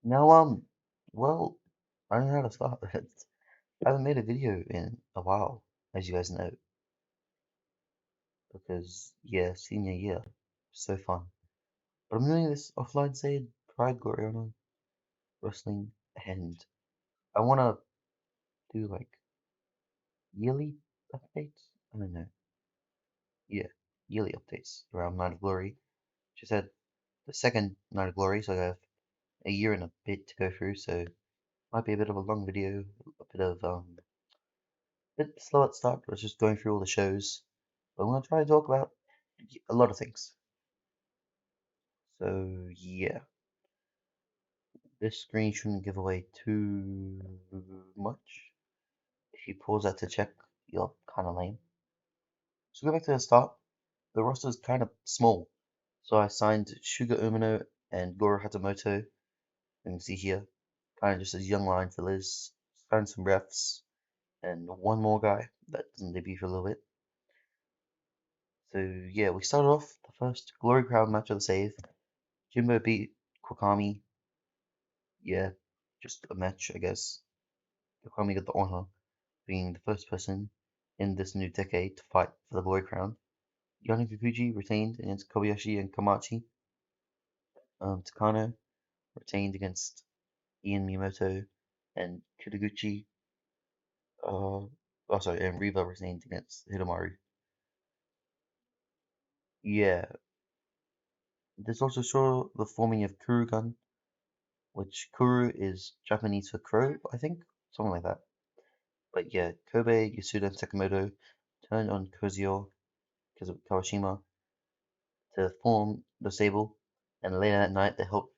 Now, well, I don't know how to start it. I haven't made a video in a while, as you guys know, because, yeah, senior year, so fun. But I'm doing this offline side, Pride, Glory Honor, Wrestling, and I want to do, like, yearly updates? I don't know. Yeah, yearly updates around Night of Glory. Just had the second Night of Glory, so I have a year and a bit to go through, so might be a bit of a long video, a bit slow at start. I was just going through all the shows, but I'm gonna try to talk about a lot of things. So yeah, this screen shouldn't give away too much. If you pause that to check, you're kind of lame. So go back to the start. The roster is kind of small, so I signed Shuga Umino and Goro Hatamoto. You can see here, kind of just as young line fillers. Signed some refs and one more guy that doesn't debut for a little bit. So yeah, we started off the first Glory Crown match of the save. Jimbo beat Kwakami. Yeah, just a match, I guess. Kwakami got the honor of being the first person in this new decade to fight for the Glory Crown. Yano Kikuchi retained against Kobayashi and Kamachi. Takano retained against Ian Miyamoto and Kitaguchi. Sorry, and Riva retained against Hidomaru. Yeah, this also saw the forming of Kurugan, which Kuru is Japanese for crow, I think, something like that. But yeah, Kobe, Yasuda, and Sakamoto turned on Kozio Kawashima to form the stable, and later that night they helped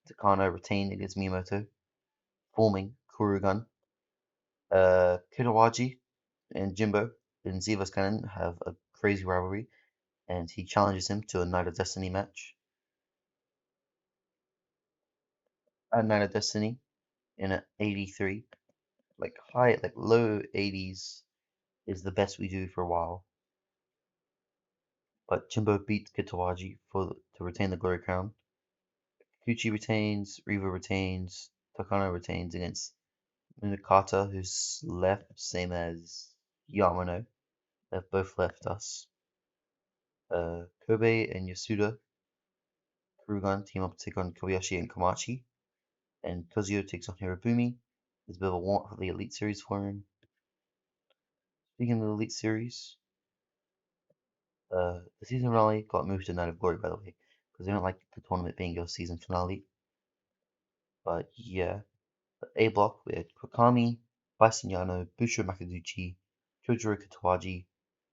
Takano retain against Miyamoto, forming Kurugan. Kitawaji and Jimbo in Ziva's canon have a crazy rivalry, and he challenges him to a Night of Destiny match. At Night of Destiny in an 83, like low 80s is the best we do for a while. But Jimbo beat Kitawaji to retain the Glory Crown. Kikuchi retains, Riva retains, Takano retains against Munakata, who's left, same as Yamano. They've both left us. Kobe and Yasuda Kurugan team up to take on Kobayashi and Komachi, and Kozio takes on Hirobumi. There's a bit of a warm up for the Elite Series for him. Speaking of the Elite Series, the season finale got moved to Night of Glory, by the way, because they don't like the tournament being your season finale. But yeah, the A block we had Kokami, Bison Yano, Bushiro Makaguchi, Chojuro Katawaji,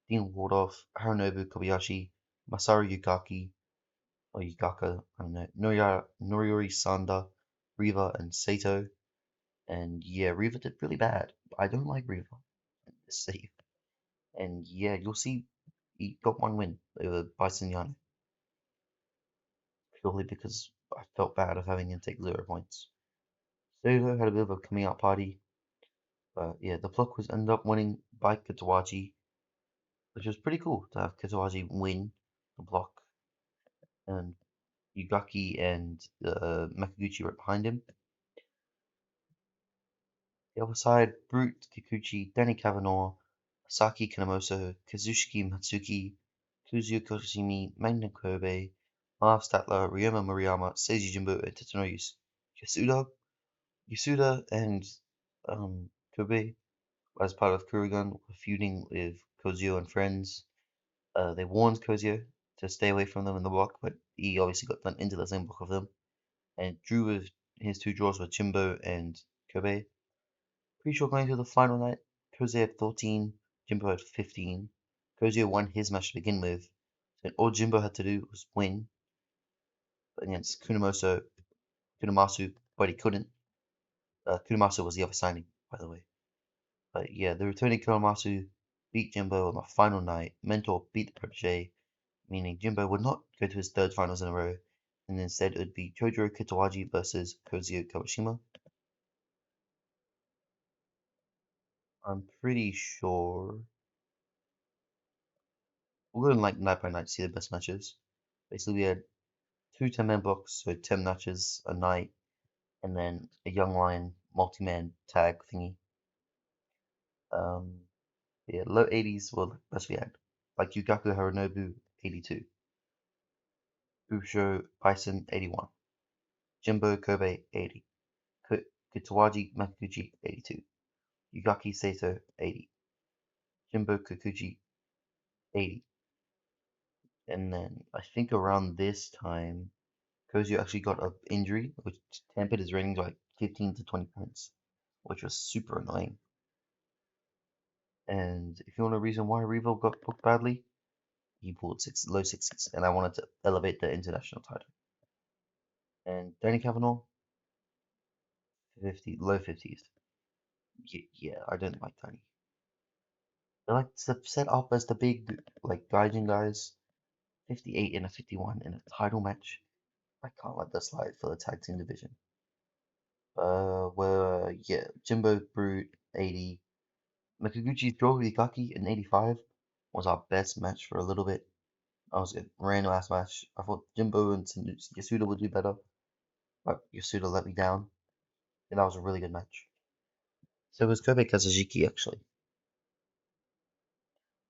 Dean Waldorf, Harunobu Kobayashi, Masaru Yugaki, or Yugaka, I don't know, Noriyori Sanda, Riva, and Sato. And yeah, Riva did really bad. I don't like Riva in this save. And yeah, you'll see he got one win over Bison Yano, purely because I felt bad of having him take 0 points. Sato had a bit of a coming out party, but yeah, the block was ended up winning by Katawaji, which was pretty cool to have Katawaji win the block, and Yugaki and Makaguchi right behind him. The other side, Brute, Kikuchi, Danny Kavanaugh, Asaki Kanamoso, Kazushiki Matsuki, Kuzuo Koshimi, Magna Kobe, Marv Statler, Ryoma Murayama, Seiji Jimbo, and Tetsunori Yasuda. Yasuda and Kobe, as part of Kurugan, were feuding with Kozio and friends. They warned Kozio to stay away from them in the block, but he obviously got done into the same block of them, and drew with his two draws with Jimbo and Kobe. Pretty sure going to the final night, Kozio had 14, Jimbo had 15. Kozio won his match to begin with, so all Jimbo had to do was win against Kunamasu, but he couldn't. Kunamasu was the other signing, by the way. But yeah, the returning Kunamasu beat Jimbo on the final night. Mentor beat the protege, meaning Jimbo would not go to his third finals in a row, and instead it would be Chojuro Kitawaji versus Kozio Kawashima. I'm pretty sure we're going like night by night to see the best matches. Basically, we had two 10-man blocks, so 10 matches a night, and then a Young Lion multi-man tag thingy. Yeah, low 80s were the best we had. Like Yugaku Harunobu, 82. Busho Bison, 81. Jimbo Kobe, 80. Kitawaji Makuji, 82. Yugaki Sato, 80. Jimbo Kikuchi, 80. And then I think around this time, Kozio actually got an injury, which tempered his rating to like 15 to 20 points, which was super annoying. And if you want a reason why Revo got booked badly, he pulled low 60s, and I wanted to elevate the international title. And Danny Kavanagh, low 50s. Yeah, I don't like Danny. They like set up as the big, like, Gaijin guys. 58 and a 51 in a title match. I can't let that slide for the tag team division. Yeah, Jimbo Brute, 80. Makaguchi's draw with Ikaki in 85 was our best match for a little bit. That was a random ass match. I thought Jimbo and Yasuda would do better, but Yasuda let me down. And that was a really good match. So was Kobe Kazujiki actually.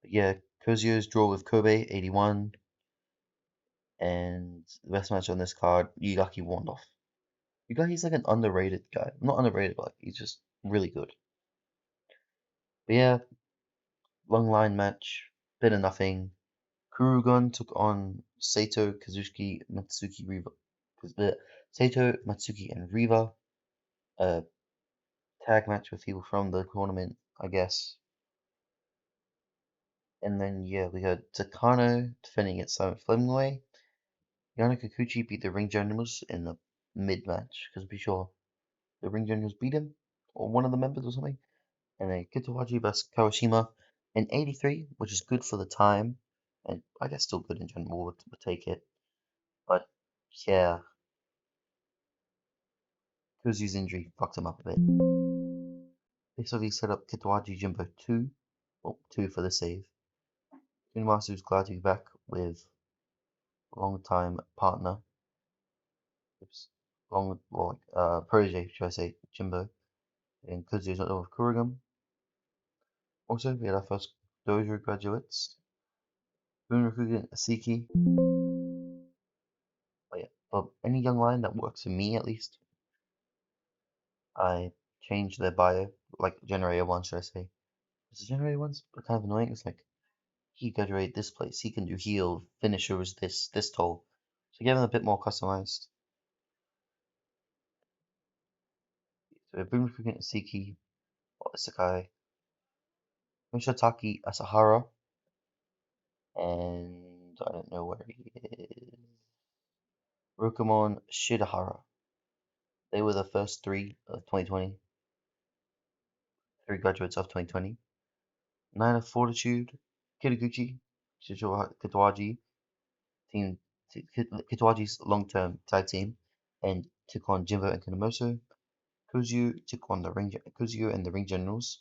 But yeah, Kozio's draw with Kobe, 81. And the best match on this card, Yugaki won off. Yugaki's like an underrated guy. Not underrated, but like, he's just really good. But yeah, long line match, bit of nothing. Kurugun took on Sato, Kazuki, Matsuki, Riva. Sato, Matsuki, and Riva. A tag match with people from the tournament, I guess. And then, yeah, we had Takano defending at Simon Flemingway. Yana Kikuchi beat the Ring Generals in the mid match, because I'm pretty sure the Ring Generals beat him, or one of the members or something. And then Kitawaji vs Kawashima in 83, which is good for the time, and I guess still good in general, would take it. But yeah, Kuzu's injury fucked him up a bit. They sort of set up Kitawaji Jimbo 2, well, 2 for the save. Unimasu was glad to be back with long-time partner, oops, protege, should I say, Jimbo, and Kuzu's not with Kurigam. Also, we had our first dojo graduates, Bunrakugan and Asiki. But yeah, but any young line that works for me at least, I changed their bio, like Generator 1, should I say. Because Generator 1's kind of annoying. It's like, he graduated this place, he can do heal, finisher is this tall. So give them a bit more customized. So Bunrakugan Asiki, or Isekai, Mishataki Asahara, and I don't know where he is. Rokumon Shidahara. They were the first three of 2020, three graduates of 2020. Nine of Fortitude, Kitaguchi, Kitawaji, team Kitawaji's long-term tag team, and took on Jimbo and Kanamoto. Kuzu took on Kuzu and the Ring Generals.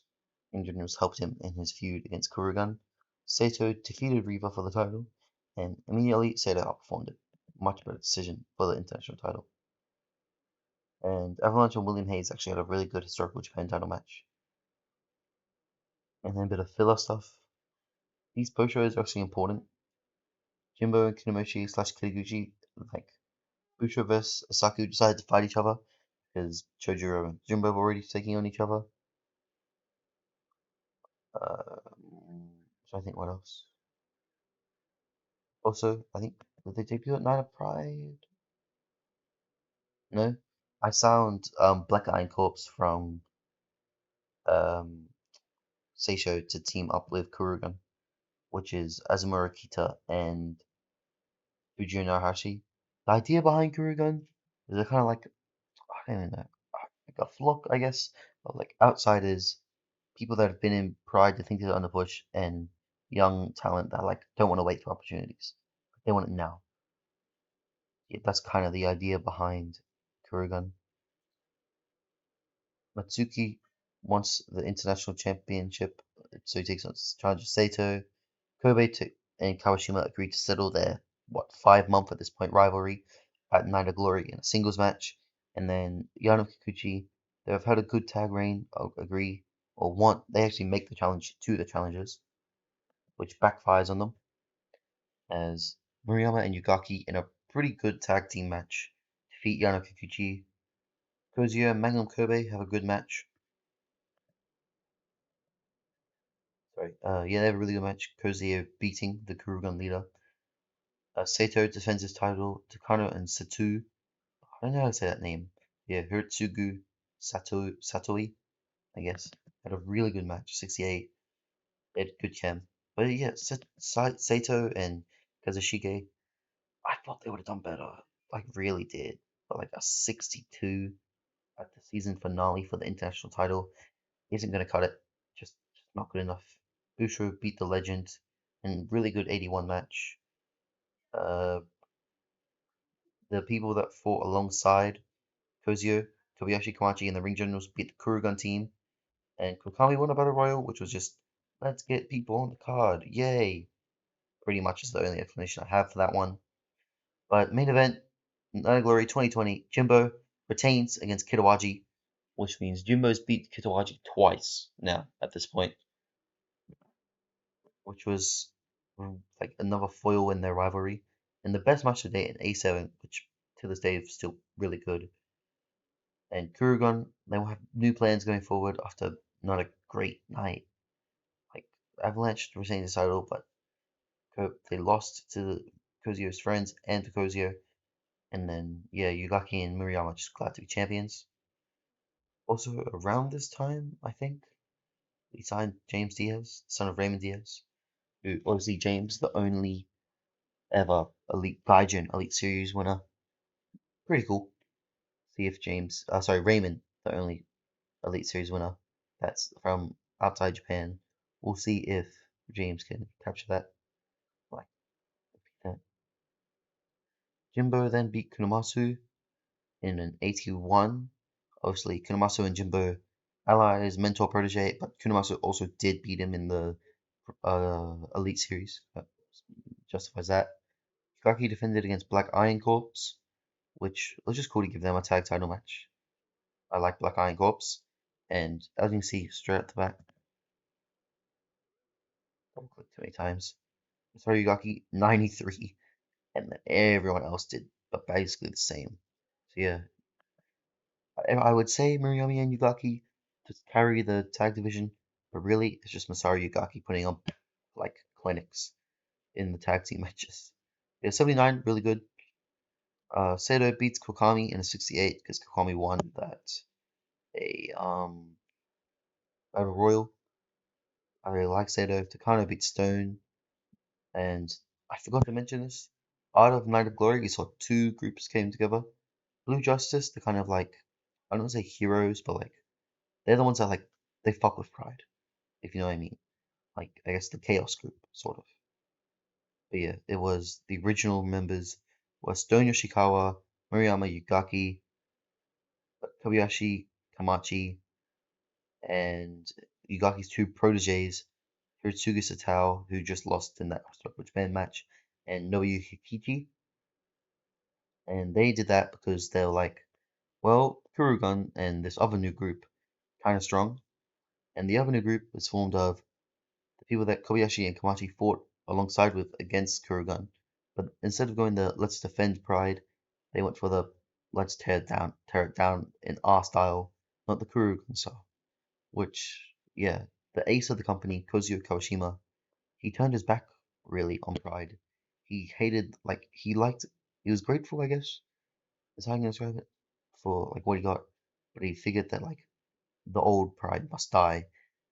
Ring Generals helped him in his feud against Kurugan. Sato defeated Riva for the title, and immediately Sato outperformed it. Much better decision for the international title. And Avalanche and William Hayes actually had a really good historical Japan title match. And then a bit of filler stuff. These post shows are actually important. Jimbo and Kinomochi / Kitaguchi, like Busho vs Asaku, decided to fight each other because Chojuro and Jimbo were already taking on each other. So I think what else? Also, I think did they debut at Night of Pride? No, I found Black Iron Corpse from um, Seisho to team up with Kurugan, which is Azumura Kita and Fujio Narahashi. The idea behind Kurugan is they're kind of like, I don't even know, like a flock, I guess, of like outsiders, people that have been in Pride to think they're on the push, and young talent that like don't want to wait for opportunities. They want it now. Yeah, that's kind of the idea behind Kurugan. Matsuki wants the international championship, so he takes on charge of Sato. Kobe and Kawashima agreed to settle their 5 month at this point rivalry at Night of Glory in a singles match. And then Yano Kikuchi, they've had a good tag reign, I'll agree. They actually make the challenge to the challengers, which backfires on them, as Murayama and Yugaki in a pretty good tag team match defeat Yano Kikuchi. Kozio and Magnum Kobe have a good match. Sorry, yeah, they have a really good match. Kozio beating the Kurugan leader. Sato defends his title. Takano and Satu, I don't know how to say that name. Yeah, Hirtsugu Satoi, I guess, had a really good match. 68. They had good chem. But yeah, Sato and Kazushige, I thought they would have done better. Like, really did. But like a 62 at the season finale for the international title isn't going to cut it. Just not good enough. Busho beat the legend in really good 81 match. Uh, the people that fought alongside Kozio, Kobayashi, Komachi, and the Ring Generals beat the Kurugan team. And Kokami won a Battle Royal, which was just, let's get people on the card. Yay! Pretty much is the only explanation I have for that one. But main event, Night of Glory 2020, Jimbo retains against Kitawaji, which means Jimbo's beat Kitawaji twice now at this point, which was like another foil in their rivalry. And the best match to date in A7, which to this day is still really good. And Kurugan, they will have new plans going forward after not a great night. Like Avalanche retained the title, but they lost to Kozio's friends and to Kozio. And then, yeah, Yugaki and Murayama just glad to be champions. Also, around this time, I think, he signed James Diaz, son of Raymond Diaz, who obviously James, the only ever Elite Gaijin Elite Series winner. Pretty cool. See if Raymond, the only Elite Series winner that's from outside Japan. We'll see if James can capture that. Like, that. Jimbo then beat Kunamasu in an 81. Obviously, Kunamasu and Jimbo allies, mentor protege, but Kunamasu also did beat him in the Elite Series. That justifies that. Hikaki defended against Black Iron Corps, which was just cool to give them a tag title match. I like Black Iron Corps, and as you can see, straight at the back, double click too many times. Sorry, Hikaki 93, and then everyone else did, but basically the same. So yeah, I would say Murayama and Yugaki to carry the tag division, but really it's just Masaru Yugaki putting on like clinics in the tag team matches. Yeah, 79, really good. Sato beats Kokami in a 68 because Kokami won that a Battle Royal. I really like Sato. Takano beats Stone, and I forgot to mention this. Out of Night of Glory, we saw two groups came together. Blue Justice, the kind of like I don't want to say heroes, but like they're the ones that like they fuck with Pride, if you know what I mean. Like I guess the Chaos group, sort of. But yeah, it was the original members were Stone Yoshikawa, Murayama Yugaki, Kobayashi Kamachi, and Yugaki's two proteges, Hiratsugu Satao, who just lost in that Stockbridge Band match, and Nobuyuki Kichi. And they did that because they were like, well, Kurugun and this other new group kind of strong. And the other new group was formed of the people that Kobayashi and Kamachi fought alongside with against Kurugun. But instead of going the let's defend Pride, they went for the let's tear it down in our style, not the Kurugun style. Which, yeah, the ace of the company, Kozio Kawashima, he turned his back really on Pride. He hated, like, he was grateful, I guess, is how I'm gonna describe it, for like what he got. But he figured that like the old Pride must die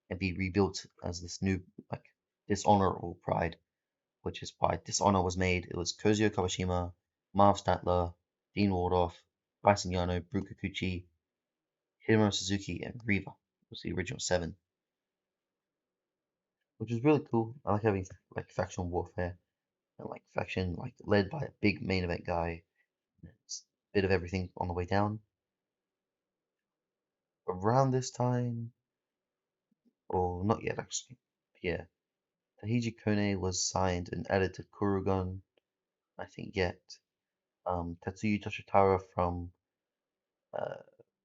and be rebuilt as this new, like, dishonorable Pride, which is why Dishonor was made. It was Kozio Kawashima, Marv Statler, Dean Wardorf, Bison Yano, Brute Kikuchi, Hidemaro Suzuki, and Riva. It was the original seven, which is really cool. I like having like factional warfare and like faction like led by a big main event guy. It's a bit of everything on the way down. Around this time, or not yet actually, yeah, Tahiji Kone was signed and added to Kurugun. I think yet. Tatsuya Toshitara from Uh,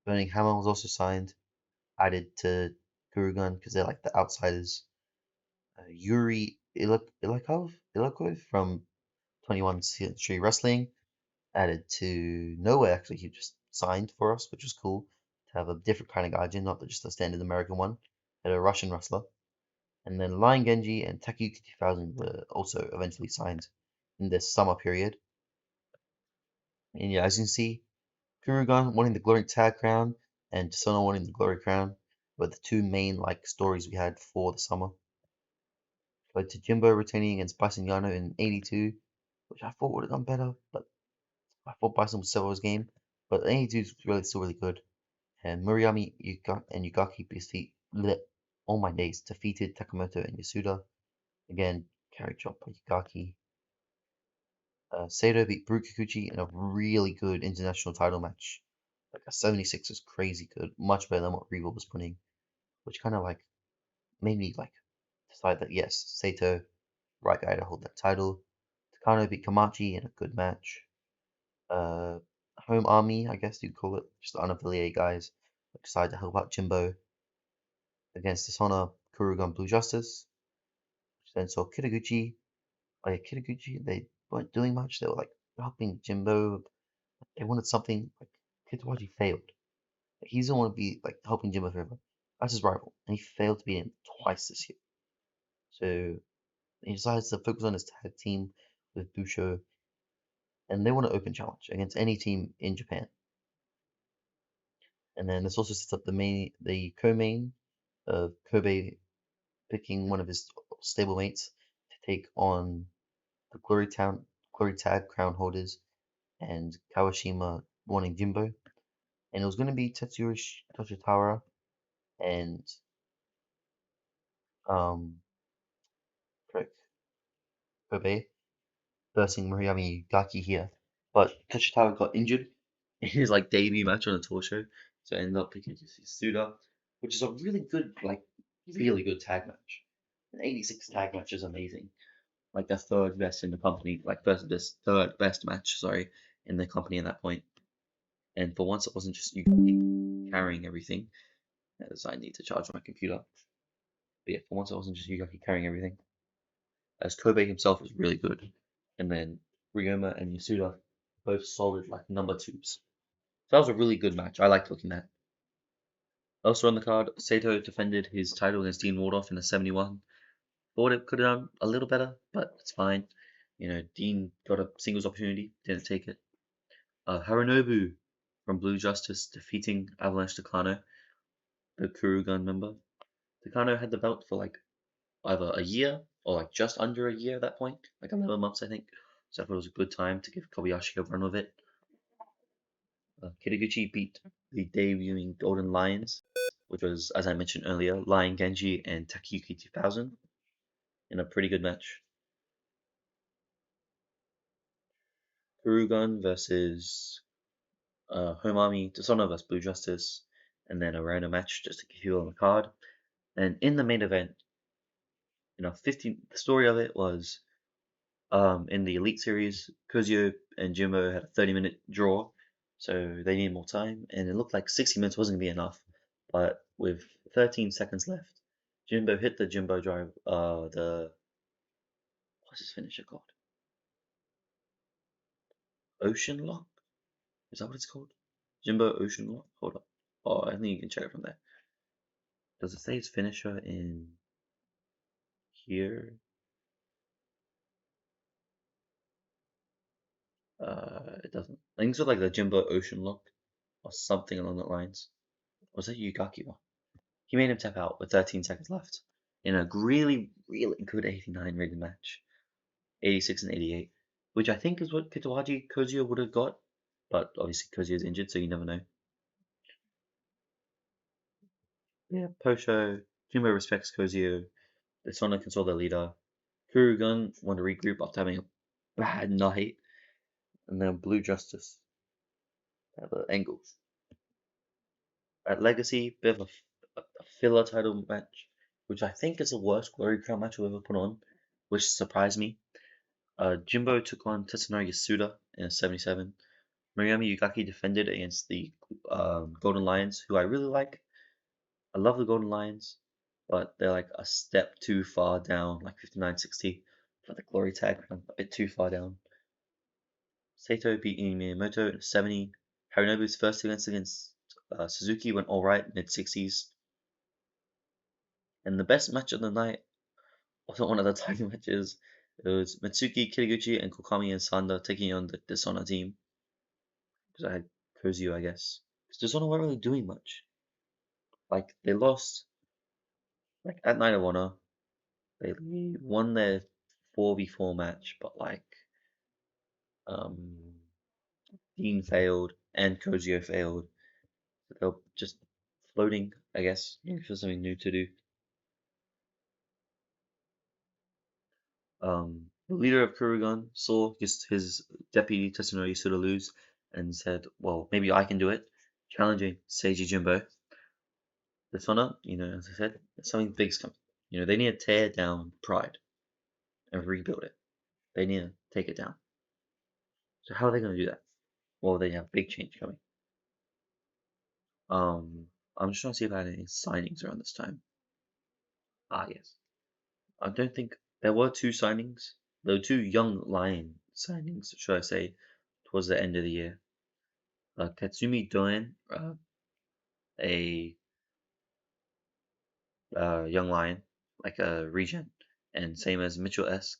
Burning Hammer was also signed, added to Kurugan because they're like the outsiders. Yuri Ilakov from 21st Century Wrestling added to nowhere. Actually, he just signed for us, which was cool to have a different kind of gaijin, not just a standard American one. Had a Russian wrestler, and then Lion Genji and Takayuki 2000 were also eventually signed in this summer period. And yeah, as you can see, Kurugan winning the Glory Tag Crown and Sono winning the Glory Crown were the two main like stories we had for the summer. Led to Jimbo retaining against Bison Yano in '82, which I thought would have done better, but I thought Bison was still his game. But '82 is really still really good. And Muriami and Yugaki all my days defeated Takamoto and Yasuda. Again, carry job by Yugaki. Sato beat Brute Kikuchi in a really good international title match. Like a 76 is crazy good, much better than what Regal was putting, which kind of like made me like decide that yes, Sato, right guy to hold that title. Takano beat Kamachi in a good match. Uh, Home Army, I guess you'd call it, just unaffiliated guys that decided to help out Jimbo against Dishonor, Kurugan Blue Justice, which then saw Kitaguchi. Oh yeah, Kitaguchi, they weren't doing much. They were like helping Jimbo. They wanted something like Kitaguchi failed. He doesn't want to be like helping Jimbo forever. That's his rival, and he failed to beat him twice this year. So he decides to focus on his tag team with Busho, and they want an open challenge against any team in Japan. And then this also sets up the co-main of Kobe picking one of his stablemates to take on the Glory Tag crown holders and Kawashima wanting Jimbo. And it was going to be Tetsuya Toshitara and um frick, Kobe versus Muriami Gaki here. But Toshitara got injured in his like debut match on the tour show, so I ended up picking Suda, which is a really good tag match. An 86 tag match is amazing. Like the third best in the company, like third best match, sorry, in the company at that point. And for once, it wasn't just you carrying everything, as I need to charge my computer. But yeah, for once, it wasn't just Yugaki carrying everything, as Kobe himself was really good. And then Ryoma and Yasuda, both solid like number twos. So that was a really good match. I liked looking at. Also on the card, Sato defended his title against Dean Wardorf in a 71. Thought it could have done a little better, but it's fine. You know, Dean got a singles opportunity, didn't take it. Haranobu from Blue Justice defeating Avalanche Takano, the Kurugun member. Takano had the belt for like either a year or like just under a year at that point, like 11 months, I think. So I thought it was a good time to give Kobayashi a run with it. Kitaguchi beat the debuting Golden Lions, which was, as I mentioned earlier, Lion Genji and Takayuki 2000 in a pretty good match. Kurugun versus Home Army, Dishonor versus Blue Justice, and then a random match just to keep you on the card. And in the main event, the story of it was in the Elite Series, Kozio and Jimbo had a 30-minute draw, so they needed more time, and it looked like 60 minutes wasn't going to be enough. But with 13 seconds left, Jimbo hit the Jimbo drive, what's his finisher called? Ocean Lock? Is that what it's called? Jimbo Ocean Lock? Hold up. Oh, I think you can check it from there. Does it say his finisher in here? It doesn't. I think it's like the Jimbo Ocean Lock or something along that lines. Was that Yugaki one? He made him tap out with 13 seconds left in a really, really good 89 rated match. 86 and 88, which I think is what Kitawaji Kozio would have got, but obviously Kozio's injured, so you never know. Yeah, Posho, Jimbo respects Kozio, Dishonor console their leader, Kurugun want to regroup after having a bad night, and then Blue Justice have the angles. At Legacy, bit of a filler title match, which I think is the worst Glory Crown match we've ever put on, which surprised me. Jimbo took on Tetsunori Yasuda in a 77. Mariami Yugaki defended against the Golden Lions, who I really like. I love the Golden Lions, but they're like a step too far down, like 59-60 for the glory tag, a bit too far down. Sato beat Miyamoto in a 70. Harinobu's first against Suzuki went alright, mid 60s. And the best match of the night wasn't one of the title matches. It was Mitsuki Kitaguchi and Kokami and Sanda taking on the Dishonor team. Because I had Kozio, I guess. Because Dishonor weren't really doing much. Like, they lost, like, at Night of Honor. They won their 4v4 match, but, like, um, Dean failed and Kozio failed. So they were just floating, I guess, for something new to do. The leader of Kurugan saw just his deputy Tetsunori Suda lose and said, well, maybe I can do it, challenging Seiji Jimbo. Dishonor, as I said, something big's coming. They need to tear down Pride and rebuild it. They need to take it down. So how are they going to do that? Well, they have big change coming. I'm just trying to see if I had any signings around this time. Ah, yes. I don't think there were two signings. There were two young lion signings, should I say, towards the end of the year. Katsumi Doen, a young lion, like a regen, and same as Mitchell Esk.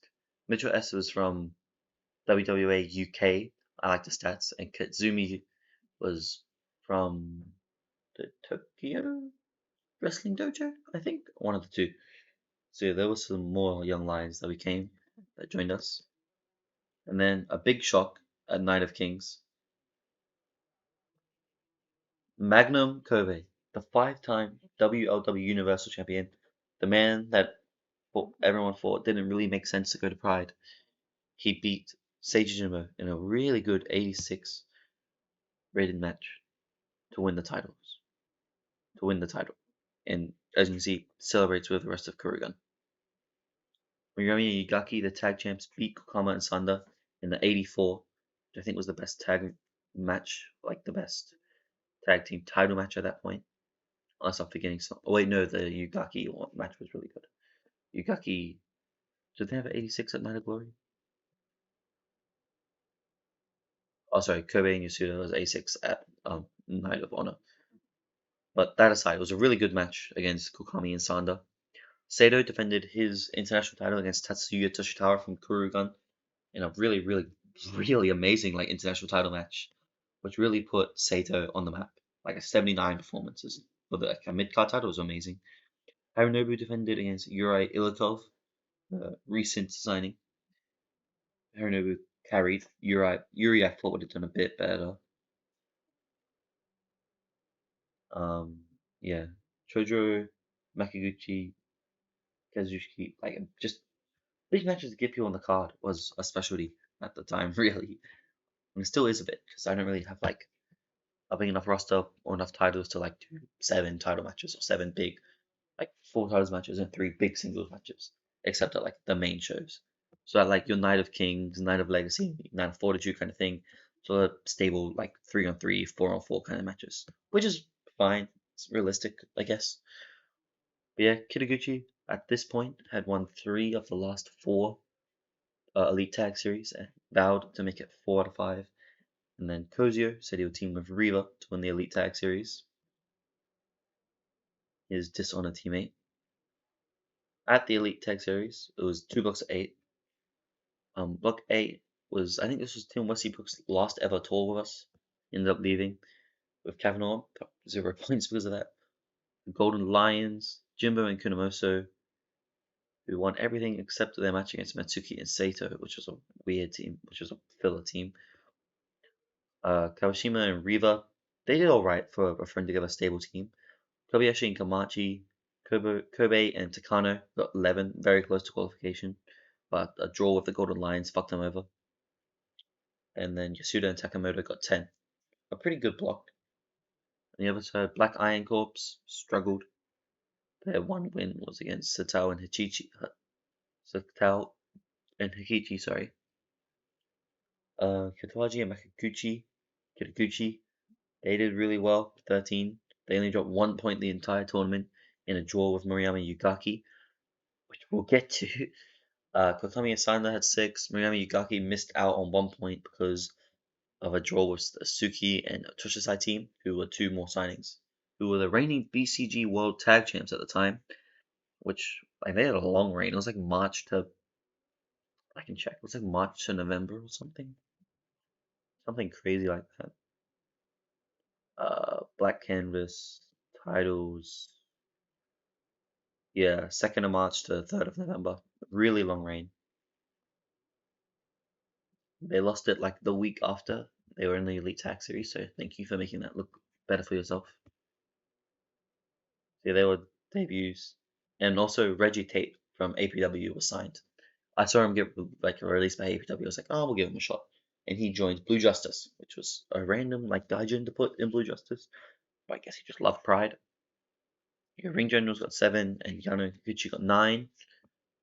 Mitchell Esk was from WWA UK. I like the stats, and Katsumi was from the Tokyo Wrestling Dojo, I think, one of the two. So yeah, there was some more young lions that joined us, and then a big shock at Night of Kings. Magnum Kobe, the five-time WLW Universal Champion, the man that everyone thought didn't really make sense to go to Pride. He beat Seiji Jimbo in a really good 86 rated match to win the titles. To win the title. And as you can see, celebrates with the rest of Kurugan. Miyomi and Yugaki, the tag champs, beat Kokama and Sanda in the 84, which I think was the best tag match, like the best tag team title match at that point. Unless I'm forgetting some. Oh wait, no, the Yugaki match was really good. Yugaki, did they have an 86 at Night of Glory? Oh, sorry, Kobe and Yasuda was 86 at Night of Honor. But that aside, it was a really good match against Kokami and Sanda. Sato defended his international title against Tatsuya Toshitawa from Kurugan in a really, really, really amazing international title match, which really put Sato on the map. Like a 79 performances. But a mid-card title was amazing. Harinobu defended against Yuri Ilatov, recent signing. Harinobu carried. Yuri I thought would have done a bit better. Yeah. Chojo, Makiguchi, Kazushiki, just big matches to get people on the card was a specialty at the time, really. And it still is a bit, because I don't really have a big enough roster or enough titles to do 7 title matches or 7 big 4 titles matches and 3 big singles matches, except at the main shows. So at your Night of Kings, Night of Legacy, Night of Fortitude kind of thing, so a stable 3-on-3, 4-on-4 kind of matches, which is fine. It's realistic, I guess. But yeah, Kitaguchi at this point had won 3 of the last 4 Elite Tag Series and vowed to make it 4 out of 5. And then Kozio said he would team with Riva to win the Elite Tag Series, his Dishonored teammate. At the Elite Tag Series, it was 2 blocks of 8. Block 8 was, I think this was Tim Westbrook's last ever tour with us. He ended up leaving with Kavanaugh, 0 points because of that. The Golden Lions, Jimbo and Kunamoso, who won everything except their match against Matsuki and Sato, which was a weird team, which was a filler team. Kawashima and Riva, they did alright for a friend to give a stable team. Kobayashi and Kamachi, Kobe and Takano got 11, very close to qualification, but a draw with the Golden Lions fucked them over. And then Yasuda and Takamoto got 10. A pretty good block. On the other side, Black Iron Corps struggled. Their one win was against Satao and Hikichi, sorry. Katawaji and Makaguchi Kitaguchi, they did really well, 13. They only dropped 1 point the entire tournament in a draw with Murayama Yugaki, which we'll get to. Kotami Asanda had 6. Murayama Yugaki missed out on 1 point because of a draw with the Suki and Toshisai team, who were 2 more signings, who were the reigning BCG World Tag Champs at the time, which like they had a long reign. It was like March to I can check. It was like March to November or something, something crazy like that. Black Canvas titles, yeah, 2nd of March to 3rd of November. Really long reign. They lost it like the week after they were in the Elite Tag Series, so thank you for making that look better for yourself. Yeah, they were debuts. And also Reggie Tate from APW was signed. I saw him get like released by APW. I was like, oh, we'll give him a shot. And he joined Blue Justice, which was a random like gaijin to put in Blue Justice. But I guess he just loved Pride. Your Ring Generals got 7, and Yano Gucci got 9.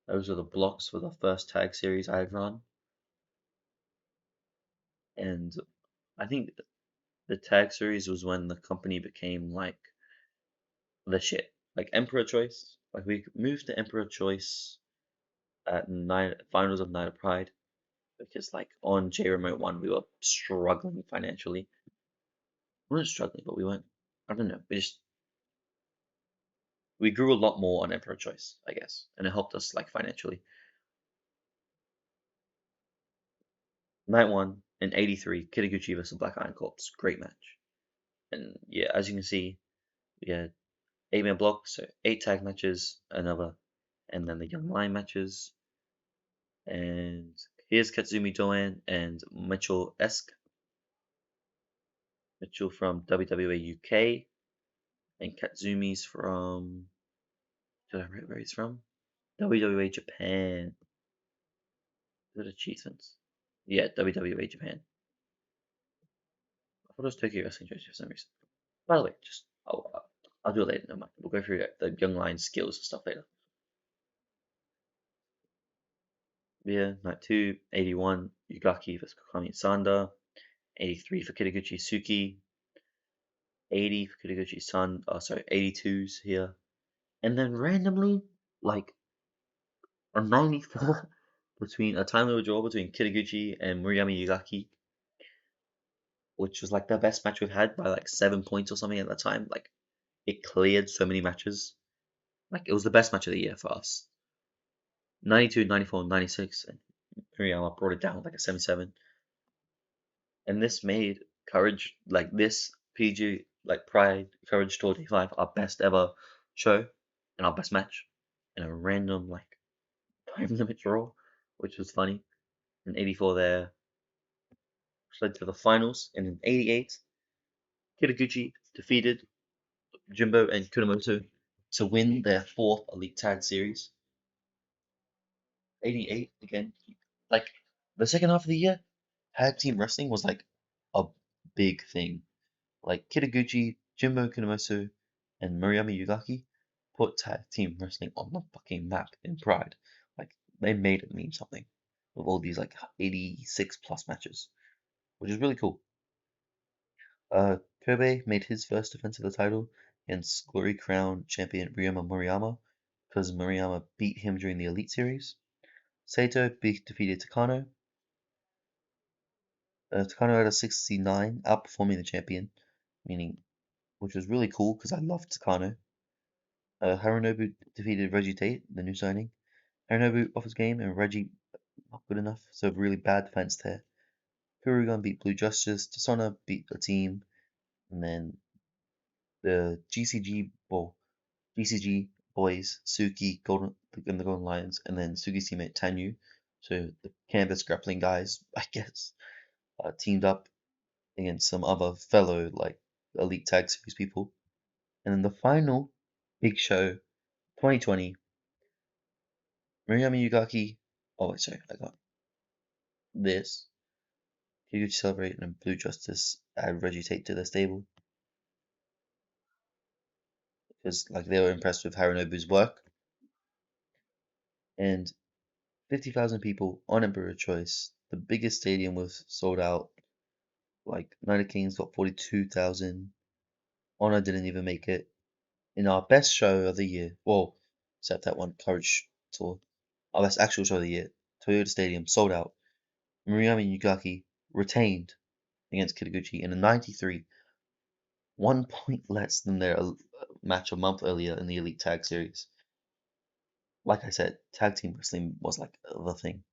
Those were the blocks for the first tag series I had run. And I think the tag series was when the company became like the shit. Like Emperor Choice. Like we moved to Emperor Choice at finals of Night of Pride because like on J Remote 1 we were struggling financially. We weren't struggling, but we weren't. I don't know. We grew a lot more on Emperor Choice, I guess, and it helped us like financially. Night 1 in '83, Kitaguchi versus Black Iron Corps, great match. And yeah, as you can see, we had 8-man block, so 8 tag matches, another, and then the Young Lion matches. And here's Katsumi Doan and Mitchell Esk. Mitchell from WWE UK, and Katsumi's from. Did I write where he's from? WWE Japan. Is it achievements? Yeah, WWE Japan. I thought it was Tokyo Wrestling Joshi for some reason. By the way, just I'll do it later. Never mind. We'll go through the Young Lion skills and stuff later. Yeah, Night 2, 81, Yugaki vs Kokami Sanda, 83 for Kitaguchi Suki, 80 for Kitaguchi San, 82s here. And then randomly, like a 94 between a time limit draw between Kitaguchi and Murayama Yugaki, which was like the best match we've had by like 7 points or something at the time. Like it cleared so many matches. Like it was the best match of the year for us. 92, 94, 96, and Murayama brought it down like a 77. And this made Courage like this PG like Pride Courage Tour Day 5 our best ever show and our best match in a random like time limit draw, which was funny. In '84 there, which led to the finals, and in '88 Kitaguchi defeated Jimbo and Kunamoto to win their 4th Elite Tag Series. '88 again, like the second half of the year, tag team wrestling was like a big thing. Like Kitaguchi, Jimbo Kunamoto, and Murayama Yugaki put tag team wrestling on the fucking map in Pride. Like they made it mean something with all these like 86 plus matches, which is really cool. Kobe made his first defense of the title against Glory Crown champion Ryoma Murayama because Murayama beat him during the Elite Series. Saito defeated Takano. Takano had a 69, outperforming the champion, meaning which was really cool because I loved Takano. Harunobu defeated Reggie Tate, the new signing. Harunobu off his game and Reggie not good enough, so really bad defense there. Kurugan beat Blue Justice, Tasona beat the team, and then the GCG boys, Suki, and the Golden Lions, and then Suki's teammate Tanyu, so the canvas grappling guys, I guess, teamed up against some other fellow like Elite Tag Series people. And then the final big show, 2020, Murayama Yugaki. Oh wait, sorry, I got this. Kikuchi Celebrate and Blue Justice add Reggie Tate to their stable because like they were impressed with Harunobu's work. And 50,000 people on Emperor Choice, the biggest stadium was sold out. Like Night of Kings got 42,000. Honor didn't even make it. In our best show of the year, well, except that one Courage tour, our best actual show of the year, Toyota Stadium sold out. Murayama Yugaki retained against Kitaguchi in a 93, 1 point less than their match a month earlier in the Elite Tag Series. Like I said, tag team wrestling was like the thing.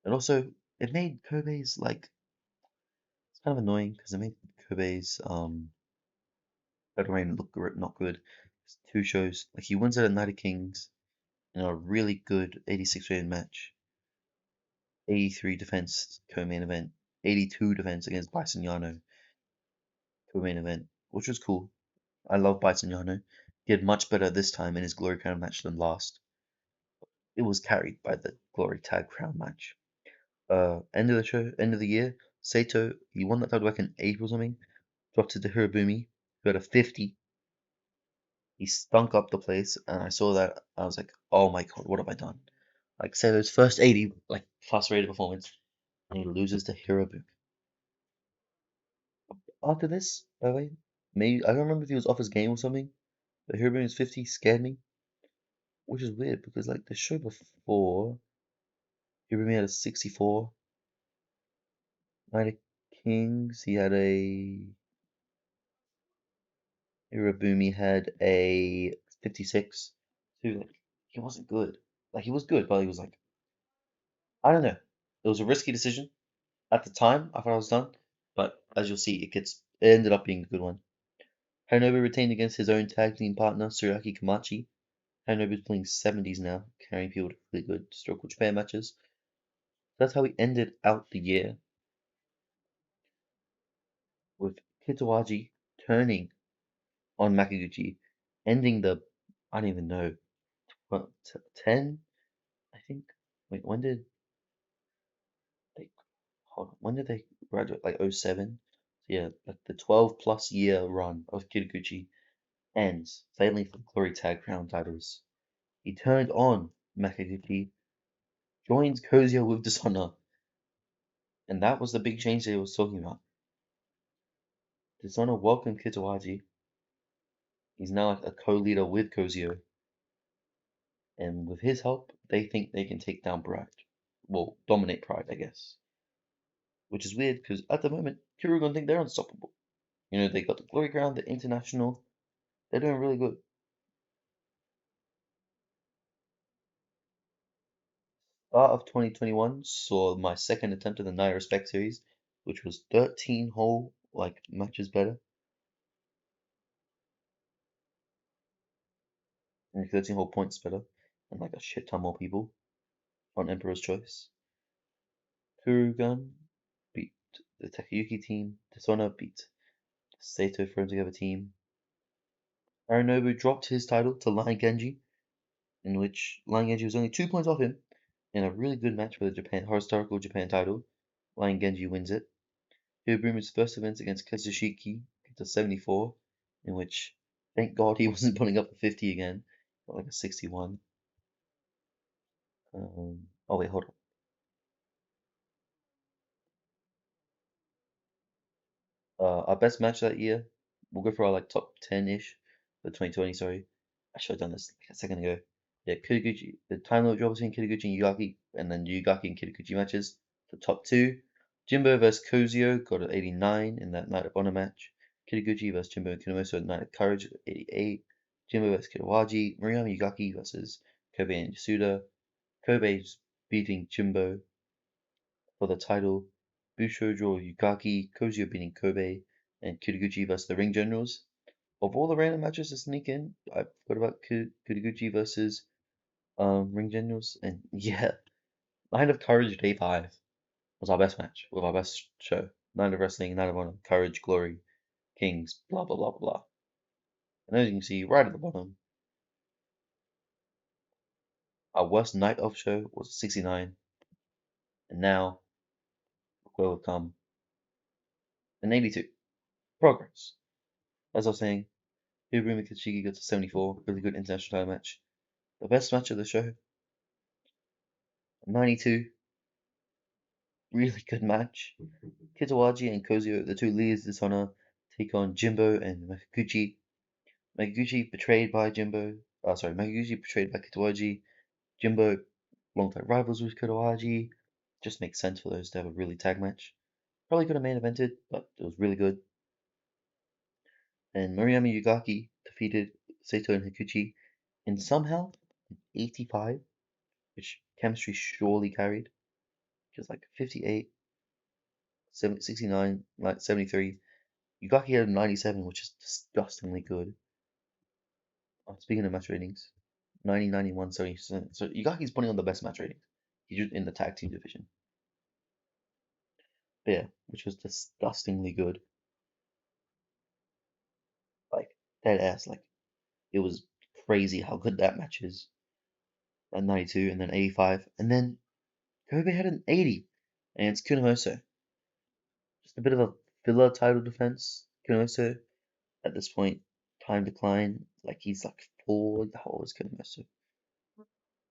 And also, it made Kobe's like it's kind of annoying because it made Kobe's battle reign look not good. It's two shows. Like he wins it at Night of Kings in a really good 86 rated match. 83 defense co-main event. 82 defense against Bison Yano co-main event, which was cool. I love Bison Yano. He did much better this time in his Glory Crown match than last. It was carried by the Glory Tag Crown match. End of the show, end of the year, Sato, he won that title back in April or something, dropped it to Hirobumi, who had a 50. He stunk up the place, and I saw that, I was like, oh my god, what have I done? Like, Sato's first 80, like, plus rated performance, and he loses to Hirobumi. After this, by the way, maybe, I don't remember if he was off his game or something, but Hirobumi's 50 scared me, which is weird, because, like, the show before, Hirobumi had a 64, Night of Kings, he had a Hirobumi had a 56. So like he wasn't good. Like he was good, but he was like I don't know. It was a risky decision at the time. I thought I was done, but as you'll see, it ended up being a good one. Hanobu retained against his own tag team partner Tsuraki Kamachi. Hanobu's playing 70s now, carrying people to really good historical Japan matches. That's how we ended out the year with Kitawaji turning on Makaguchi, ending the I don't even know what 10 I think. Wait, they when did they graduate? Like '07? So yeah, like the 12 plus year run of Kitaguchi ends, failing for Glory Tag Crown titles. He turned on Makaguchi, joins Kozio with Dishonor, and that was the big change that he was talking about. Dishonor welcomed Kitawaji. He's now like a co-leader with Kozio, and with his help, they think they can take down Pride. Well, dominate Pride, I guess. Which is weird because at the moment, Kirugan think they're unstoppable. You know, they got the Glory Crown, the International. They're doing really good. Start of 2021 saw my second attempt at the Night Respect series, which was 13 whole like matches better, and 13 whole points better, and like a shit ton more people on Emperor's Choice. Kurugan beat the Takayuki team. Dishonor beat the Sato Thrown Together team. Arinobu dropped his title to Lion Genji, in which Lion Genji was only 2 points off him in a really good match for the historical Japan title. Lion Genji wins it. Hirobumi's first event against Kazushiki gets a 74, in which, thank God, he wasn't putting up a 50 again, but like a 61. Oh wait, hold on. Our best match that year, we'll go for our like top 10-ish for 2020. Sorry, I should have done this like a second ago. Yeah, Kitaguchi, the time limit draw between Kitaguchi and Yugaki, and then Yugaki and Kitaguchi matches. The top two, Jimbo versus Kozio got an 89 in that Night of Honor match. Kitaguchi versus Jimbo and Kinomoto at Night of Courage at 88. Jimbo versus Kitawaji. Murayama Yugaki versus Kobe and Yasuda. Kobe's beating Jimbo for the title. Busho draw Yugaki. Kozio beating Kobe. And Kitaguchi versus the Ring Generals. Of all the random matches to sneak in, I forgot about Kitaguchi versus Ring Generals. And yeah, Night of Courage Day 5 was our best match with our best show. Night of Wrestling, Night of Honor, Courage, Glory, Kings, blah blah blah blah blah. And as you can see right at the bottom, our worst night of show was 69, and now will come an 82. Progress. As I was saying, Hiromu Kishiki got to 74, really good international title match. The best match of the show, 92. really good match. Kitawaji and Kozio, the two leaders of Dishonor, take on Jimbo and Makaguchi. Makaguchi betrayed by Jimbo. Makaguchi betrayed by Kitawaji. Jimbo, longtime rivals with Kitawaji. Just makes sense for those to have a really tag match. Probably could have main evented, but it was really good. And Mariami Yugaki defeated Saito and Hikuchi in somehow 85, which chemistry surely carried. Just like 58, 69, like 73. Yugaki had a 97, which is disgustingly good. Speaking of match ratings, 90, 91, 70. So Yugaki's putting on the best match ratings. He's just in the tag team division. But yeah, which was disgustingly good. Like, dead ass. Like, it was crazy how good that match is. At 92 and then 85. And then Kobe had an 80. And it's Kunamoso. Just a bit of a filler title defense. Kunamoso, at this point, time decline. Like, he's like 4. How old is Kunamoso?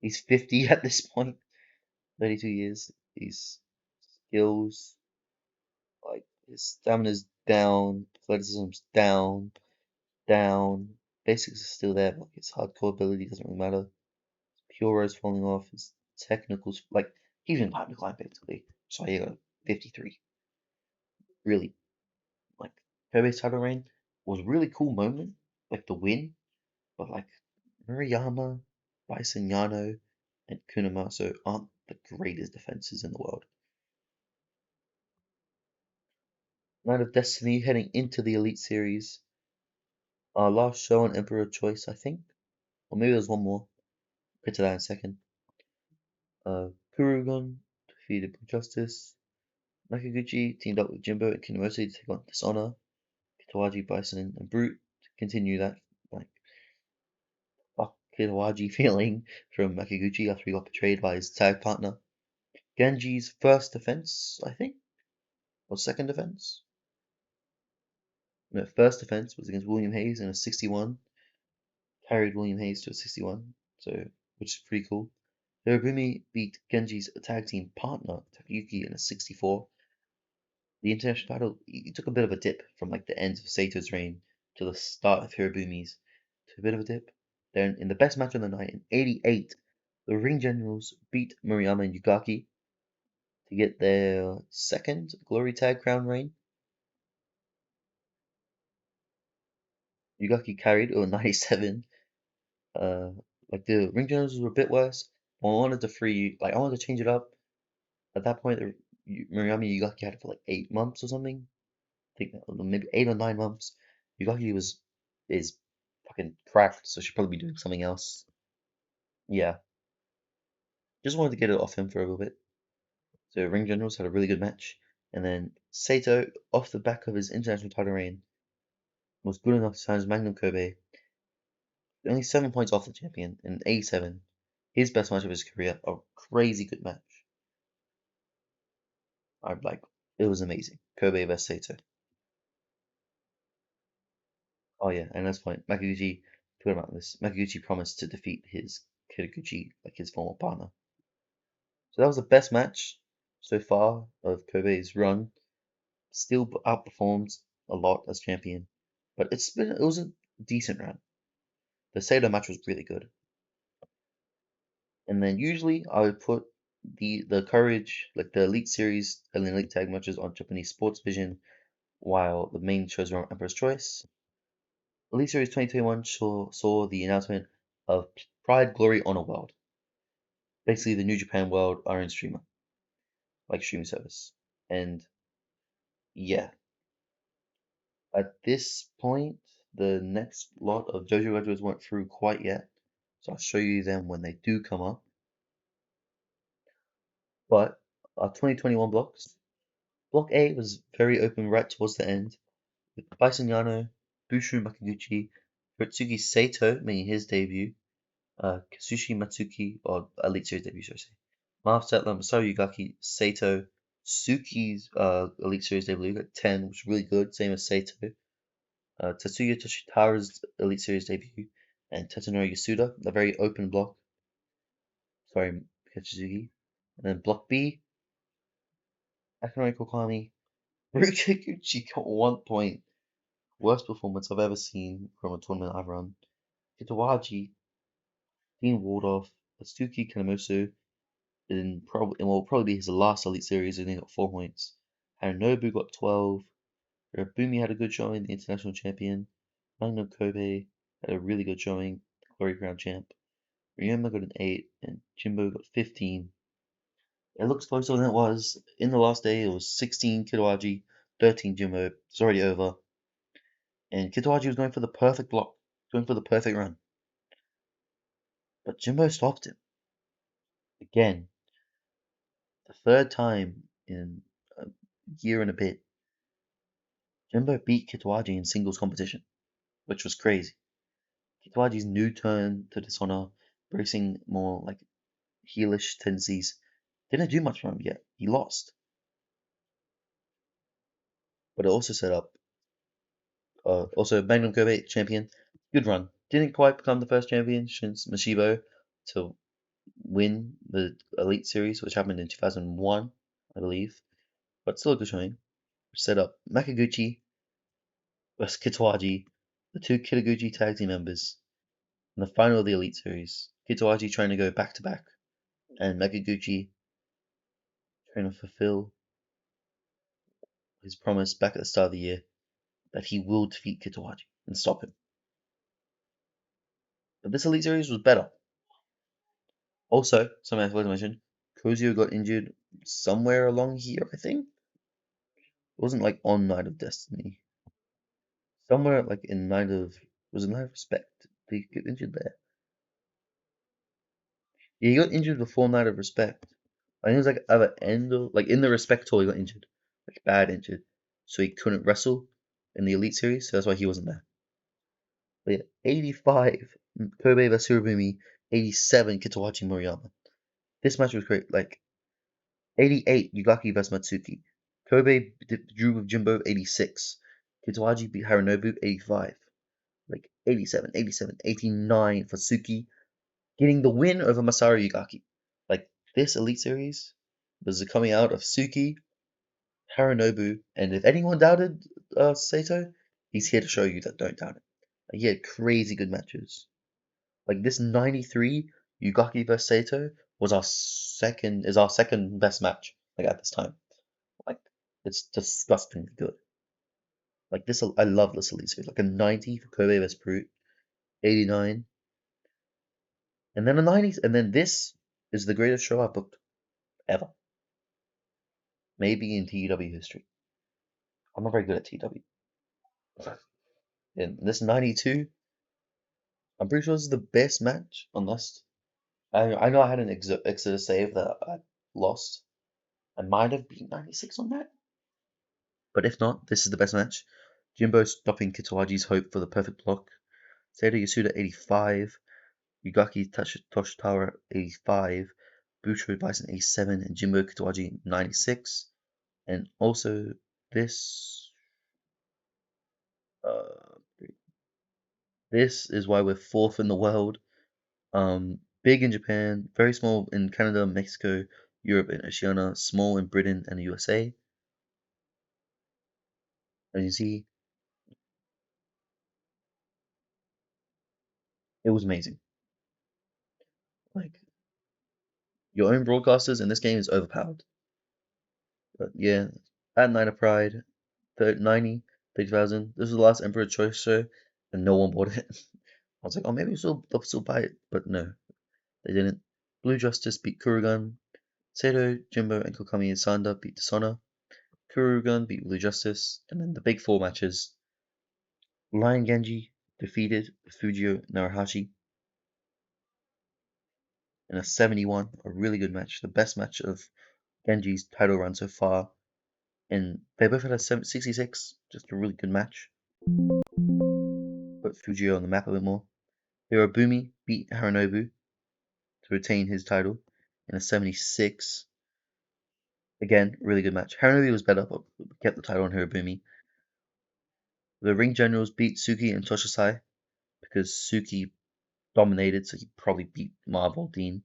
He's 50 at this point. 32 years. His skills, like, his stamina's down, athleticism's down, down. Basics are still there, but like, his hardcore ability doesn't really matter. Pure is falling off. His technicals, like, he's in time decline basically. So he got 53. Really, like, Kobe's title reign was a really cool moment, like the win, but like Murayama, Bison Yano, and Kunamaso aren't the greatest defenses in the world. Night of Destiny heading into the Elite Series. Our last show on Emperor Choice, I think. Or maybe there's one more. We'll get to that in a second. Kurugon defeated Justice. Nakaguchi teamed up with Jimbo and Kinomoto to take on Dishonor. Kitawaji, Bison, and Brute to continue that like fuck Kitawaji feeling from Makaguchi after he got betrayed by his tag partner. Genji's first defense, I think, or second defense. No, first defense was against William Hayes in a 61. Carried William Hayes to a 61, so which is pretty cool. Hirobumi beat Genji's tag team partner Takayuki in a 64. The international title he took a bit of a dip from like the end of Sato's reign to the start of Hirobumi's to a bit of a dip. Then in the best match of the night in 88, the Ring Generals beat Murayama and Yugaki to get their second Glory Tag Crown reign. Yugaki carried over 97. Like the Ring Generals were a bit worse. I wanted I wanted to change it up. At that point, Murayama and Yugaki had it for like 8 months or something. I think maybe 8 or 9 months. Yugaki is fucking cracked, so she'll probably be doing something else. Yeah, just wanted to get it off him for a little bit. So Ring Generals had a really good match, and then Sato, off the back of his international title reign, was good enough to challenge Magnum Kobe. Only 7 points off the champion in 87. His best match of his career, a crazy good match. I'm like, it was amazing. Kobe vs Sato. Oh yeah, and that's point. Makaguchi, talking about this, Makaguchi promised to defeat his Kitaguchi, like his former partner. So that was the best match so far of Kobe's run. Still outperformed a lot as champion, but it was a decent run. The Sato match was really good. And then usually I would put the courage, like the Elite Series and the Elite Tag matches on Japanese Sports Vision, while the main shows were on Emperor's Choice. Elite Series 2021 saw the announcement of Pride, Glory, Honor World. Basically, the New Japan World are in streamer, like streaming service. And yeah, at this point, the next lot of JoJo graduates weren't through quite yet, so I'll show you them when they do come up. But our 2021 blocks, Block A was very open right towards the end, with Bison Yano, Bushu Makaguchi, Ritsugi Sato making his debut, Kazushi Matsuki, or Elite Series debut, should I say. Marv Settler, Masaru Yugaki, Sato, Suki's Elite Series debut at 10, which was really good, same as Sato. Tatsuya Toshitara's Elite Series debut, and Tetsunori Yasuda, a very open block. Sorry, Kachizuki. And then Block B, Akinori Kokami, Brute Kikuchi got 1 point. Worst performance I've ever seen from a tournament I've run. Kitawaji, Dean Waldorf, Atsuki Kanemosu it will probably be his last Elite Series and he got 4 points. Harinobu got 12. Bumi had a good showing, the international champion. Magnum Kobe had a really good showing, Glory Crown champ. Ryoma got an 8 and Jimbo got 15. It looks closer than it was. In the last day, it was 16 Kitawaji, 13 Jimbo. It's already over. And Kitawaji was going for the perfect block, going for the perfect run. But Jimbo stopped him. Again, the third time in a year and a bit, Jimbo beat Kitawaji in singles competition, which was crazy. Kitawaji's new turn to Dishonor, bracing more like heelish tendencies, didn't do much for him yet. He lost. But it also set up, also Magnum Kobe champion, good run. Didn't quite become the first champion since Mashibo to win the Elite Series, which happened in 2001, I believe. But still a good showing. Set up Makaguchi versus Kitawaji, the two Kitaguchi tag team members, in the final of the Elite Series. Kitawaji trying to go back to back, and Makaguchi trying to fulfill his promise back at the start of the year that he will defeat Kitawaji and stop him. But this Elite Series was better. Also, something I forgot to mention, Kozio got injured somewhere along here, I think. It wasn't like on Night of Destiny. Somewhere like in Night of, was it Night of Respect? Did he get injured there? Yeah, he got injured before Night of Respect. I think it was like at the end of, like in the Respect tour, he got injured, like bad injured, so he couldn't wrestle in the Elite Series. So that's why he wasn't there. But yeah, 85 Kobe vs Hirobumi, 87 Kitawaji Moriyama. This match was great. Like 88 Yugaki vs Matsuki. Kobe drew with Jimbo 86. Kitawaji beat Harinobu 85. Like 87, 87, 89 for Suki, getting the win over Masaru Yugaki. Like this Elite Series was coming out of Suki, Harinobu, and if anyone doubted Sato, he's here to show you that don't doubt it. Like, he had crazy good matches. Like this 93 Yugaki vs Sato was our second best match like at this time. Like it's disgustingly good. Like this, I love this Elite Series. Like a 90 for Kobe vs Brute, 89, and then a 90s, and then this is the greatest show I've booked ever. Maybe in TW history. I'm not very good at TW. In this 92, I'm pretty sure this is the best match, unless I know I had an Exodus save that I lost. I might have beat 96 on that. But if not, this is the best match. Jimbo stopping Kitawaji's hope for the perfect block. Seto Yasuda 85. Yugaki Toshitawa 85. Bucho Bison 87. And Jimbo Kitawaji 96. And also this uh, this is why we're fourth in the world. Big in Japan, very small in Canada, Mexico, Europe, and Oceania, small in Britain and the USA. As you see, it was amazing. Like your own broadcasters in this game is overpowered. But yeah, at Night of Pride, 90, 30,000. This was the last Emperor Choice show, and no one bought it. I was like, oh, maybe they'll still buy it, but no, they didn't. Blue Justice beat Kurugan. Sato, Jimbo, and Kokami and Sanda beat Dishonor. Kurugan beat Blue Justice, and then the big four matches. Lion Genji defeated Fujio Narahashi in a 71, a really good match, the best match of Genji's title run so far. And they both had a 66, just a really good match. Put Fujio on the map a bit more. Hirobumi beat Harinobu to retain his title in a 76. Again, really good match. Harinobu was better, but kept the title on Hirobumi. The Ring Generals beat Suki and Toshisai because Suki dominated, so he probably beat Marvel Dean.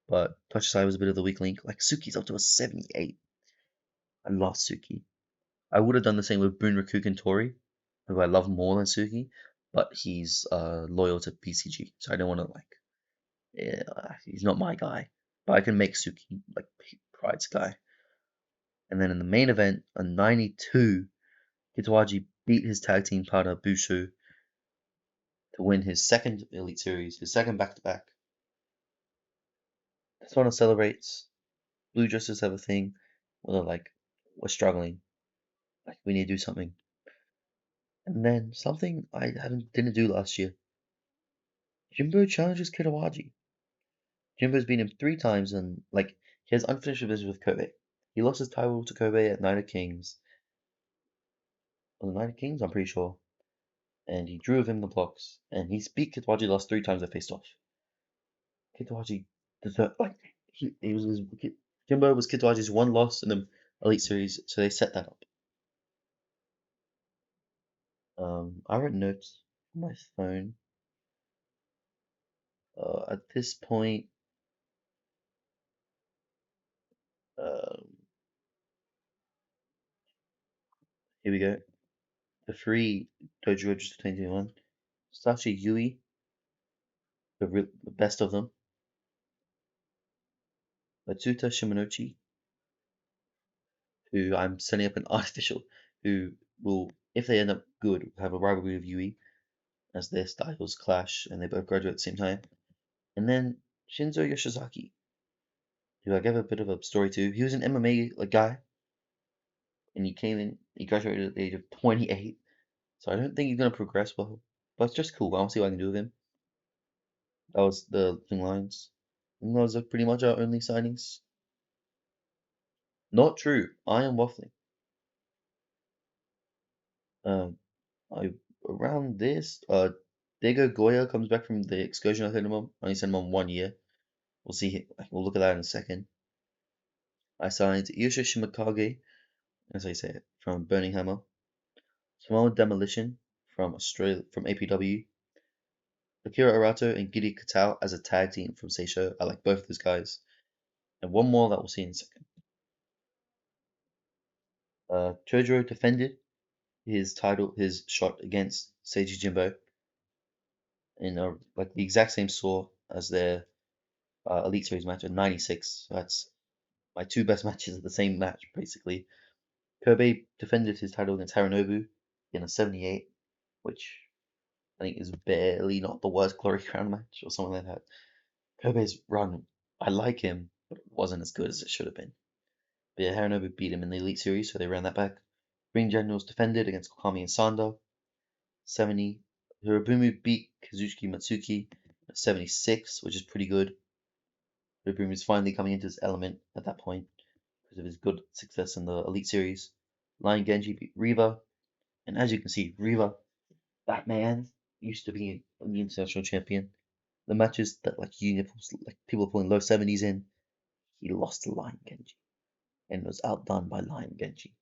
But Toshisai was a bit of the weak link. Like Suki's up to a 78. I love Suki. I would have done the same with Bunraku Tori, who I love more than Suki, but he's loyal to PCG, so I don't want to like. Yeah, he's not my guy, but I can make Suki like Pride's guy. And then in the main event, on 92, Kitawaji beat his tag team partner Bushu to win his second Elite Series, his second back-to-back. Persona celebrates. Blue Justice have a thing where they're like, we're struggling, like we need to do something. And then something I didn't do last year. Jimbo challenges Kitawaji. Jimbo's beat him 3 times and like he has unfinished business with Kobe. He lost his title to Kobe at Night of Kings. Was it Night of Kings? I'm pretty sure. And he drew with him the blocks. And he beat Kitawaji the last 3 times they faced off. Kitawaji deserved like he was his, Jimbo was Kitawaji's one loss in the Elite Series, so they set that up. I wrote notes on my phone. At this point, here we go. The three Dojo Rogers 2021. Sashi Yui, the best of them. Matsuta Shimanochi, who I'm setting up an artificial, who will, if they end up good, have a rivalry with Yui as their styles clash and they both graduate at the same time. And then Shinzo Yoshizaki, who I gave a bit of a story to. He was an MMA guy, and he graduated at the age of 28. So I don't think he's gonna progress well, but it's just cool. I want to see what I can do with him. That was the thing lines. And those are pretty much our only signings. Not true. I am waffling. Um, I around this, Dago Goya comes back from the excursion I sent him on. I only sent him on 1 year. We'll see. We'll look at that in a second. I signed Yusha Shimikage, as I say it, from Burning Hammer. Samoa Demolition from Australia, from APW. Akira Arato and Giri Katao as a tag team from Seisho. I like both of those guys. And one more that we'll see in a second. Chojuro defended his title, his shot against Seiji Jimbo in like the exact same score as their Elite Series match at 96. So that's my 2 best matches of the same match, basically. Kobe defended his title against Haranobu in a 78, which I think is barely not the worst Glory Crown match or something like that. Kobe's run, I like him, but it wasn't as good as it should have been. But yeah, Haranobu beat him in the Elite Series, so they ran that back. Ring Generals defended against Kokami and Sando, 70. Hirobumu beat Kazuchika Matsuki at 76, which is pretty good. Hirobumu is finally coming into his element at that point because of his good success in the Elite Series. Lion Genji beat Riva, and as you can see, Riva, that man, used to be the international champion. The matches that like people pulling low 70s in, he lost to Lion Genji and was outdone by Lion Genji.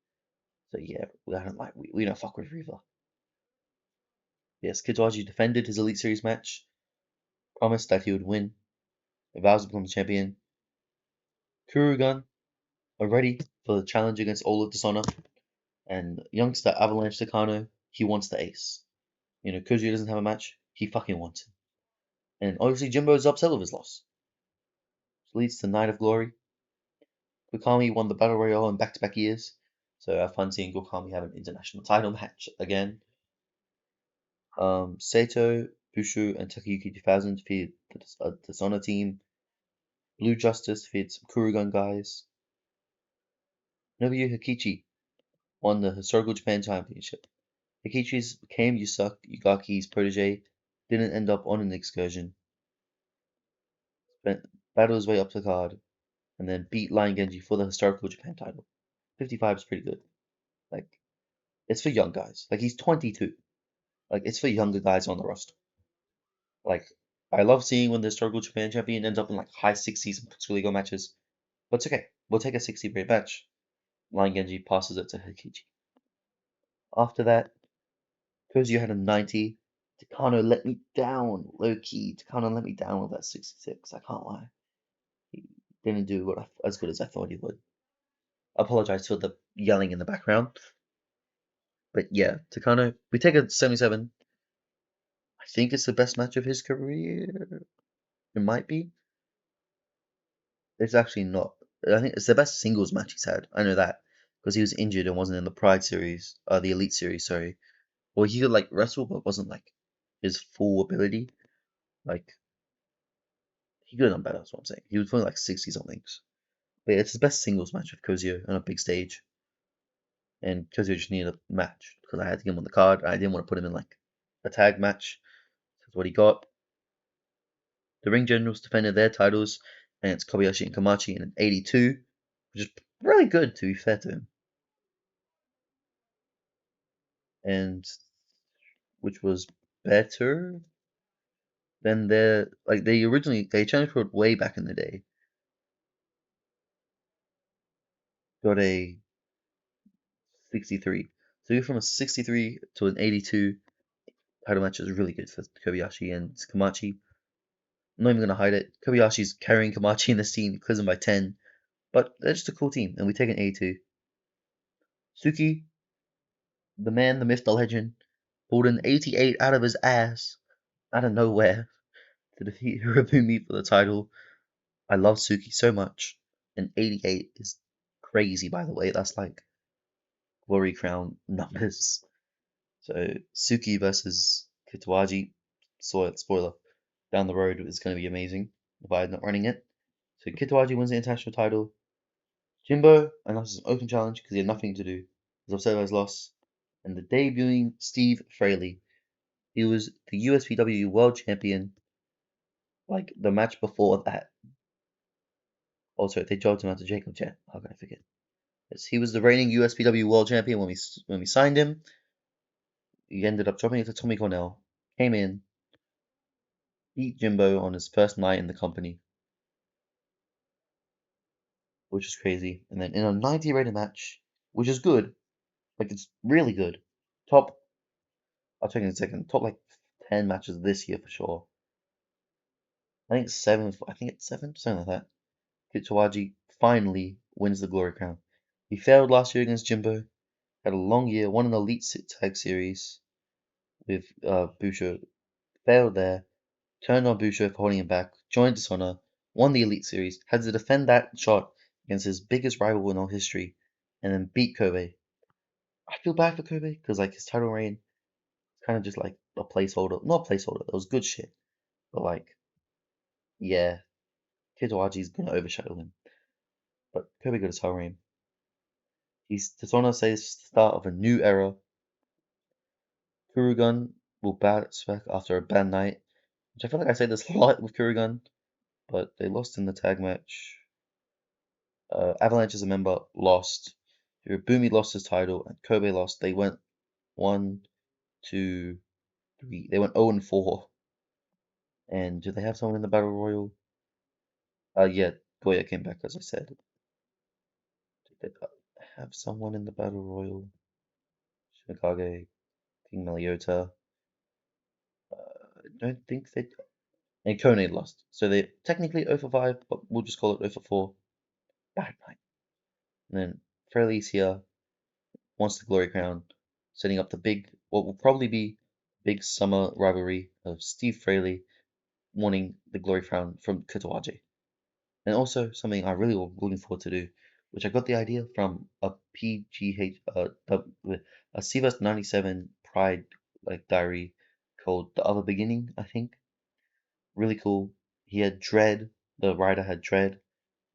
So yeah, we don't fuck with Riva. Yes, Kitawaji defended his Elite Series match, promised that he would win, vows to become the champion. Kurugan are ready for the challenge against Ola Dishonor, and youngster Avalanche Takano, he wants the ace. You know, Kuzuya doesn't have a match, he fucking wants it. And obviously Jimbo is upset with his loss. Which leads to Night of Glory. Gokami won the Battle Royale in back-to-back years, so I have fun seeing Gokami have an international title match again. Sato, Bushu, and Takayuki 2000 defeated the Dishonor team. Blue Justice defeated some Kurugun guys. Nobuya Hikichi won the Historical Japan Championship. Hikichi became Yugaki's protege, didn't end up on an excursion, battled his way up the card, and then beat Lion Genji for the Historical Japan title. 55 is pretty good. Like, it's for young guys. Like, he's 22. Like, it's for younger guys on the roster. Like, I love seeing when the Historical Japan champion ends up in like high 60s in Pro League matches. But it's okay. We'll take a 60-rate match. Lion Genji passes it to Hikichi. After that, Kozuya had a 90. Takano let me down, low key. Takano let me down with that 66. I can't lie. He didn't do as good as I thought he would. I apologize for the yelling in the background. But yeah, Takano, we take a 77. I think it's the best match of his career. It might be. It's actually not. I think it's the best singles match he's had. I know that because he was injured and wasn't in the Pride series, the Elite series. Sorry. Well, he could like wrestle, but wasn't like his full ability. Like he could have done better. That's what I'm saying. He was playing like 60 somethings. But yeah, it's his best singles match with Kozio on a big stage, and Kozio just needed a match because I had to get him on the card. I didn't want to put him in like a tag match. That's what he got. The Ring Generals defended their titles against Kobayashi and Kamachi in an 82, which is really good to be fair to him, and which was better than their like they challenged for it way back in the day. Got a 63. So you from a 63 to an 82 title match is really good for Kobayashi and Kamachi. I'm not even gonna hide it. Kobayashi's carrying Kamachi in this team, he clears him by 10, but they're just a cool team, and we take an 82. Suki, the man, the myth, the legend, pulled an 88 out of his ass, out of nowhere, to defeat Hirobumi for the title. I love Suki so much. And 88 is crazy, by the way. That's like Glory Crown numbers. So Suki versus Kitawaji, spoiler, down the road is going to be amazing if I'm not running it. So Kitawaji wins the international title. Jimbo announces an open challenge because he had nothing to do. He's upset about his loss. And the debuting Steve Fraley. He was the USPW World Champion like the match before that. Also, they jogged him out to Jacob Jet. How can I forget? Yes, he was the reigning USPW World Champion when we signed him. He ended up dropping it to Tommy Cornell. Came in, beat Jimbo on his first night in the company, which is crazy. And then in a 90 rated match, which is good, like it's really good. Top, I'll check in a second. Top like 10 matches this year for sure. I think it's seven. I think it's seven, something like that. Kitsuwaji finally wins the Glory Crown. He failed last year against Jimbo. Had a long year, won an Elite Tag Series with Busho. Failed there. Turned on Busho for holding him back. Joined Dishonor. Won the Elite Series. Had to defend that shot against his biggest rival in all history. And then beat Kobe. I feel bad for Kobe because like his title reign is kind of just like a placeholder. Not a placeholder. It was good shit. But like, yeah, Kitawaji's gonna overshadow him. But Kobe got his title reign. Dishonor says the start of a new era. Kurugun will bounce back after a bad night, which I feel like I say this a lot with Kurugun, but they lost in the tag match. Avalanche as a member lost. Hirobumi lost his title, and Kobe lost. They went 1, 2, 3. They went 0 and 4. And do they have someone in the Battle Royal? Yeah, Goya came back, as I said. Did they have someone in the Battle Royal? Shimikage, King Meliota. I don't think they. And Kone lost. So they're technically 0 for 5, but we'll just call it 0 for 4. Bad night. And then Fraley's here, wants the Glory Crown, setting up what will probably be big summer rivalry of Steve Fraley wanting the Glory Crown from Kutawaji. And also something I really looking forward to do, which I got the idea from a PGH, a CVS 97 Pride like diary called The Other Beginning, I think. Really cool. He had Dread, the writer had Dread,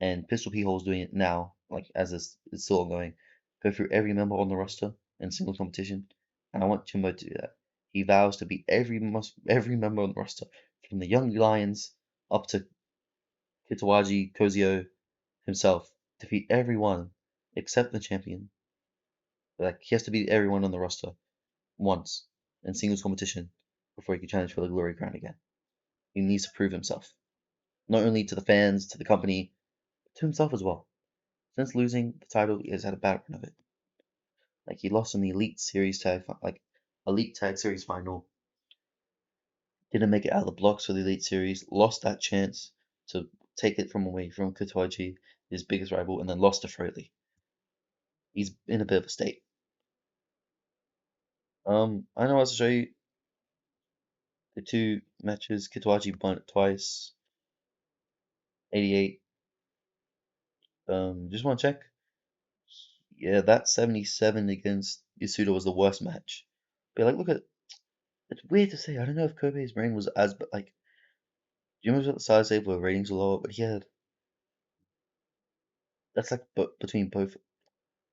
and Pistol P Hole's doing it now, like as it's still ongoing. Go through every member on the roster in single competition, and I want Jimbo to do that. He vows to beat every member on the roster, from the Young Lions up to Kitawaji Kozio himself, defeat everyone except the champion. Like he has to beat everyone on the roster once in singles competition before he can challenge for the Glory Crown again. He needs to prove himself, not only to the fans, to the company, but to himself as well. Since losing the title, he has had a bad run of it. Like he lost in the Elite Tag Series final. Didn't make it out of the blocks for the Elite Series. Lost that chance to take it from away from Kataji, his biggest rival, and then lost to Fraley. He's in a bit of a state. I know how to show you the two matches. Kitawaji won it twice, 88. Just want to check. Yeah, that 77 against Yasuda was the worst match. But like, look at it's weird to say. I don't know if Kobe's reign was as, but like, Jimmy was at the size save where ratings were lower, but he had that's like but between both.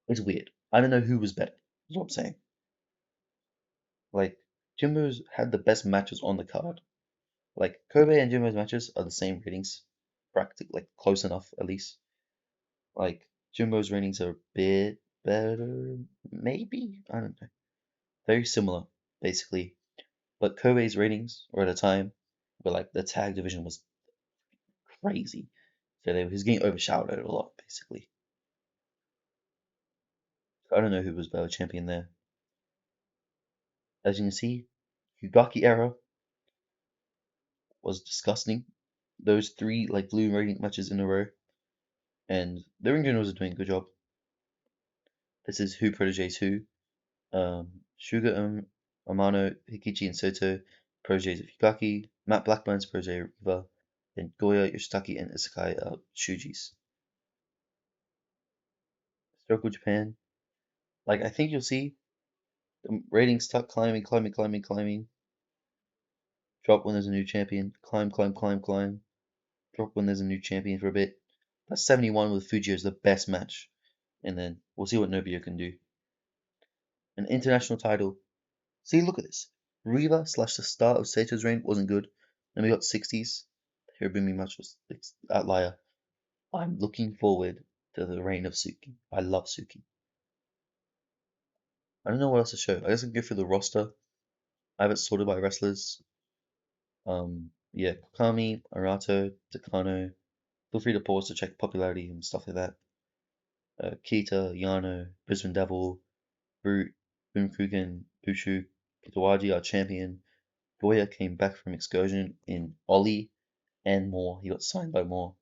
It's weird. I don't know who was better. Is what I'm saying. Like, Jimbo's had the best matches on the card. Like, Kobe and Jimbo's matches are the same ratings, practically like close enough at least. Like, Jimbo's ratings are a bit better, maybe. I don't know. Very similar, basically. But Kobe's ratings were at a time where like the tag division was crazy. So he was getting overshadowed a lot, basically. So I don't know who was better champion there. As you can see, Hugaki era was disgusting. Those three like blue rating matches in a row, and the ring generals are doing a good job. This is who proteges who. Suga Amano, Hikichi, and Soto proteges of Hugaki. Matt Blackburn's protege Riva, and Goya, Yoshitaki, and Isakai are Shuji's. Historical Japan. Like I think you'll see the ratings start climbing, climbing, climbing, climbing. Drop when there's a new champion. Climb, climb, climb, climb. Drop when there's a new champion for a bit. That 71 with Fujio is the best match. And then we'll see what Nobuo can do. An international title. See, look at this. Riva slash the start of Sato's reign wasn't good. Then we got 60s. Hirobumi match was outlier. I'm looking forward to the reign of Suki. I love Suki. I don't know what else to show. I guess I can go through the roster. I have it sorted by wrestlers. Yeah, Kokami, Arato, Takano. Feel free to pause to check popularity and stuff like that. Kita, Yano, Brisbane Devil, Brute, Boomkugan, Bushu, Kitawaji, our champion. Goya came back from excursion in Ollie and more. He got signed by more.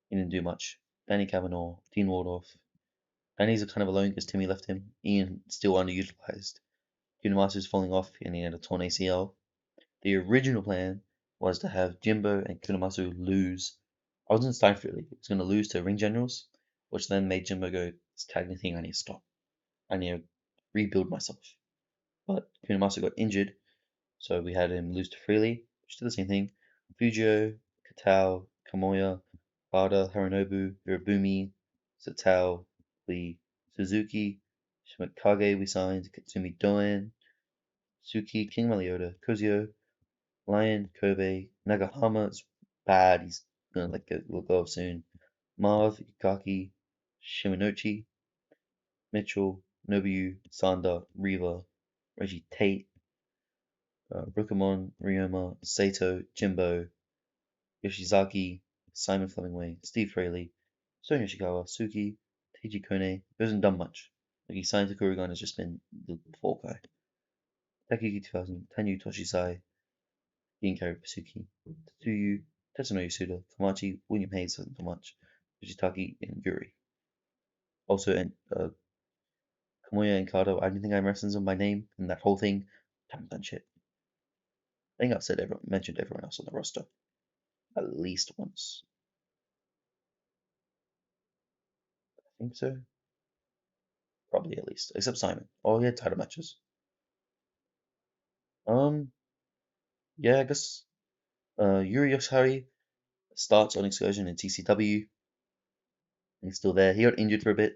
He didn't do much. Danny Kavanagh, Dean Waldorf. Danny's a kind of alone because Timmy left him. Ian still underutilized. Kunamasa's falling off and he had a torn ACL. The original plan was to have Jimbo and Kunamasu lose. I wasn't Steinfeld really. He was going to lose to Ring Generals, which then made Jimbo go, this tagging thing, I need to stop. I need to rebuild myself. But Kunamasu got injured, so we had him lose to Freely, which did the same thing. Fujio, Katao, Kamoya, Bada, Haranobu, Hirobumi, Satao, Lee, Suzuki, Shimikage we signed, Katsumi Doen, Suki, King Melioda, Kozio, Lion, Kobe, Nagahama is bad, he's gonna will go soon. Marv, Ikaki, Shimanochi, Mitchell, Nobuyu, Sanda, Riva, Reggie Tate, Rukamon, Ryoma, Sato, Jimbo, Yoshizaki, Simon Flemingway, Steve Fraley, Sonya Yoshikawa, Suki, Teiji Kone. He hasn't done much. Like he signed to Kurigan has just been the fall guy. Takiki 2000, Tanyu Toshisai, being carried by Suki, Tatsuyu, Tetsuno Yasuda, Kamachi, William Hayes hasn't done much, Yoshitaki, and Yuri. Also, and Kamoya and Kado, I don't think I mentioned them by name in that whole thing. Haven't done shit. I think I've mentioned everyone else on the roster at least once. I think so. Probably at least, except Simon. Oh, he had title matches. Um, yeah, I guess Yuri Yoshihari starts on Excursion in TCW. He's still there. He got injured for a bit,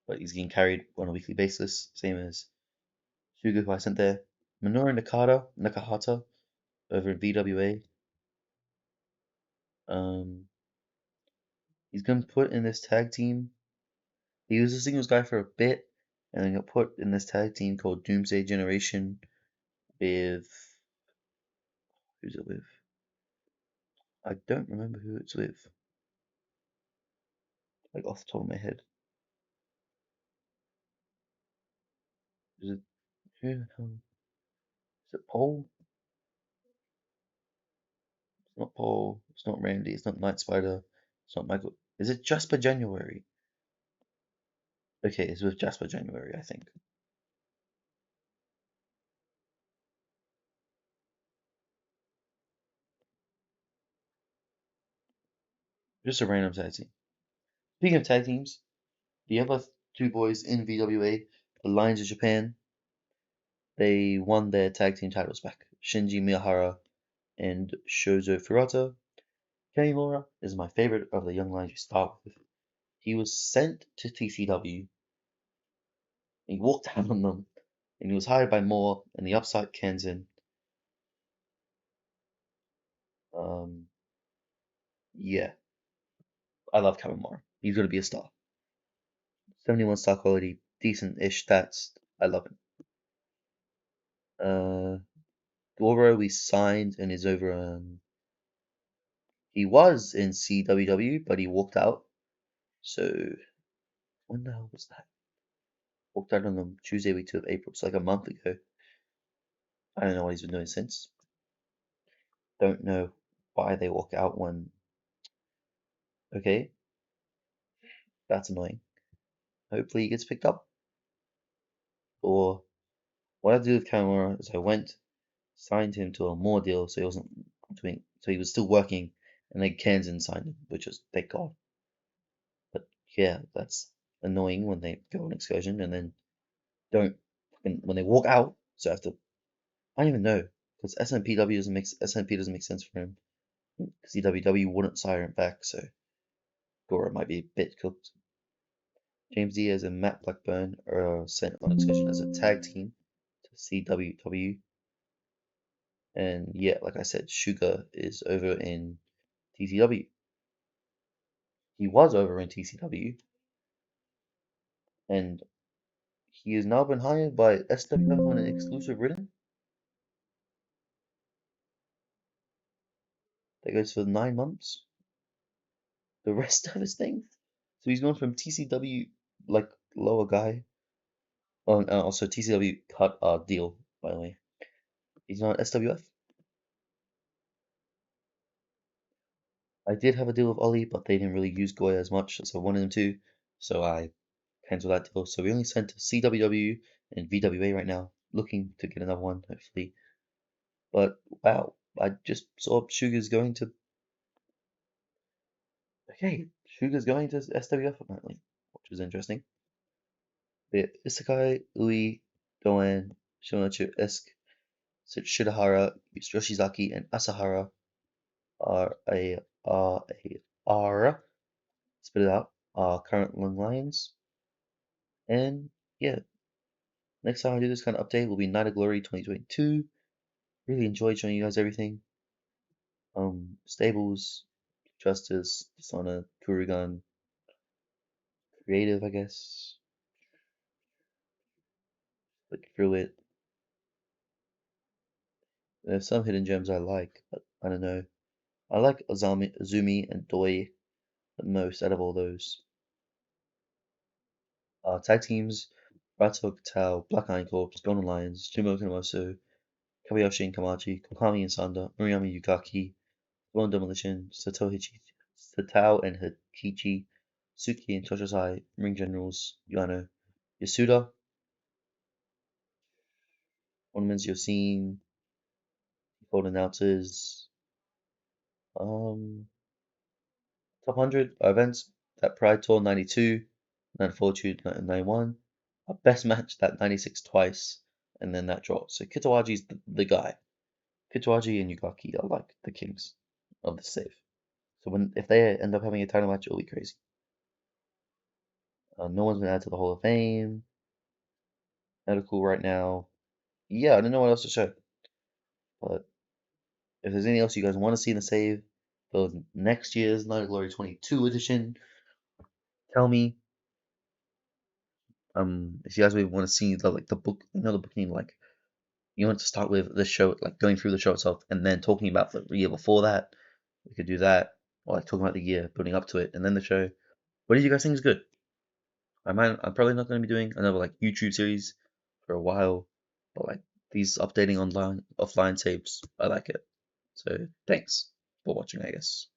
but he's getting carried on a weekly basis, same as Suga, who I sent there. Minoru Nakahata over in VWA. Um, he's been put in this tag team. He was a singles guy for a bit, and then got put in this tag team called Doomsday Generation with who's it with? I don't remember who it's with, like off the top of my head. Is it who the hell? Is it Paul? It's not Paul. It's not Randy. It's not Night Spider. It's not Michael. Is it Jasper January? Okay, it's with Jasper January, I think. Just a random tag team. Speaking of tag teams, the other two boys in VWA, the Lions of Japan, they won their tag team titles back. Shinji Miyahara and Shozo Furata. Kamimura is my favorite of the young lions you start with. He was sent to TCW. He walked out on them, and he was hired by Moore and the Upside Kansan. Um, yeah, I love Kamimura. He's gonna be a star. 71 star quality, decent-ish stats. I love him. Goro we signed and is over. He was in CWW, but he walked out. So when the hell was that? Walked out on the Tuesday week 2 of April, so like a month ago. I don't know what he's been doing since. Don't know why they walk out when. Okay, that's annoying. Hopefully he gets picked up. Or what I did with Kamura is I went, signed him to a more deal, so he wasn't doing, so he was still working, and then Kansan signed him, which was thank God. But yeah, that's annoying when they go on excursion and then don't, and when they walk out, so I have to. I don't even know because SNP doesn't make sense for him. CWW wouldn't sign him back, so Goro might be a bit cooked. James Diaz and Matt Blackburn are sent on excursion as a tag team to CWW. And yeah, like I said, Sugar is over in TCW. He was over in TCW, and he has now been hired by SWF on an exclusive written that goes for 9 months. The rest of his thing. So he's gone from TCW, like lower guy. Oh, and also TCW cut our deal, by the way. He's not SWF. I did have a deal with Ollie, but they didn't really use Goya as much as I wanted them to, so I cancelled that deal. So we only sent to CWW and VWA right now, looking to get another one, hopefully. But wow, I just saw Sugar's going to. Okay, Sugar's going to SWF apparently, which was interesting. The Isekai, Ui, Doan, Shimonachu, Shidahara, Yoshizaki, and Asahara are are spit it out, are current Young Lions. And yeah, next time I do this kind of update will be Night of Glory 2022. Really enjoyed showing you guys everything. Stables, Justice, Dishonored, Kurugan, Creative, I guess. Look through it. There's some hidden gems I like, but I don't know. I like Azumi and Doi the most out of all those. Tag teams, Rato Tao, Black Iron Corps, Golden Lions, Jimmo Kanamoso, Kabayashi and Kamachi, Kokami and Sanda, Murayama Yugaki, Bone Demolition, Satao and Hikichi, Suki and Toshosai, Ring Generals, Yano, Yasuda, Ornaments Yosin, Gold Announcers, um, Top 100 events, that Pride Tour 92, and Fortitude 91, a best match that 96 twice, and then that draw. So Kitawaji's the guy. Kitawaji and Yugaki are like the kings of the save. So if they end up having a title match, it'll be crazy. No one's been added to the Hall of Fame. Medical right now. Yeah, I don't know what else to show. But if there's anything else you guys want to see in the save, for next year's Night of Glory 22 edition, tell me. If you guys really want to see the book, the booking, like you want to start with the show, like going through the show itself, and then talking about the year before that, we could do that, or like talking about the year building up to it, and then the show. What do you guys think is good? I'm probably not going to be doing another like YouTube series for a while, but like these updating online offline saves, I like it. So thanks for watching, I guess.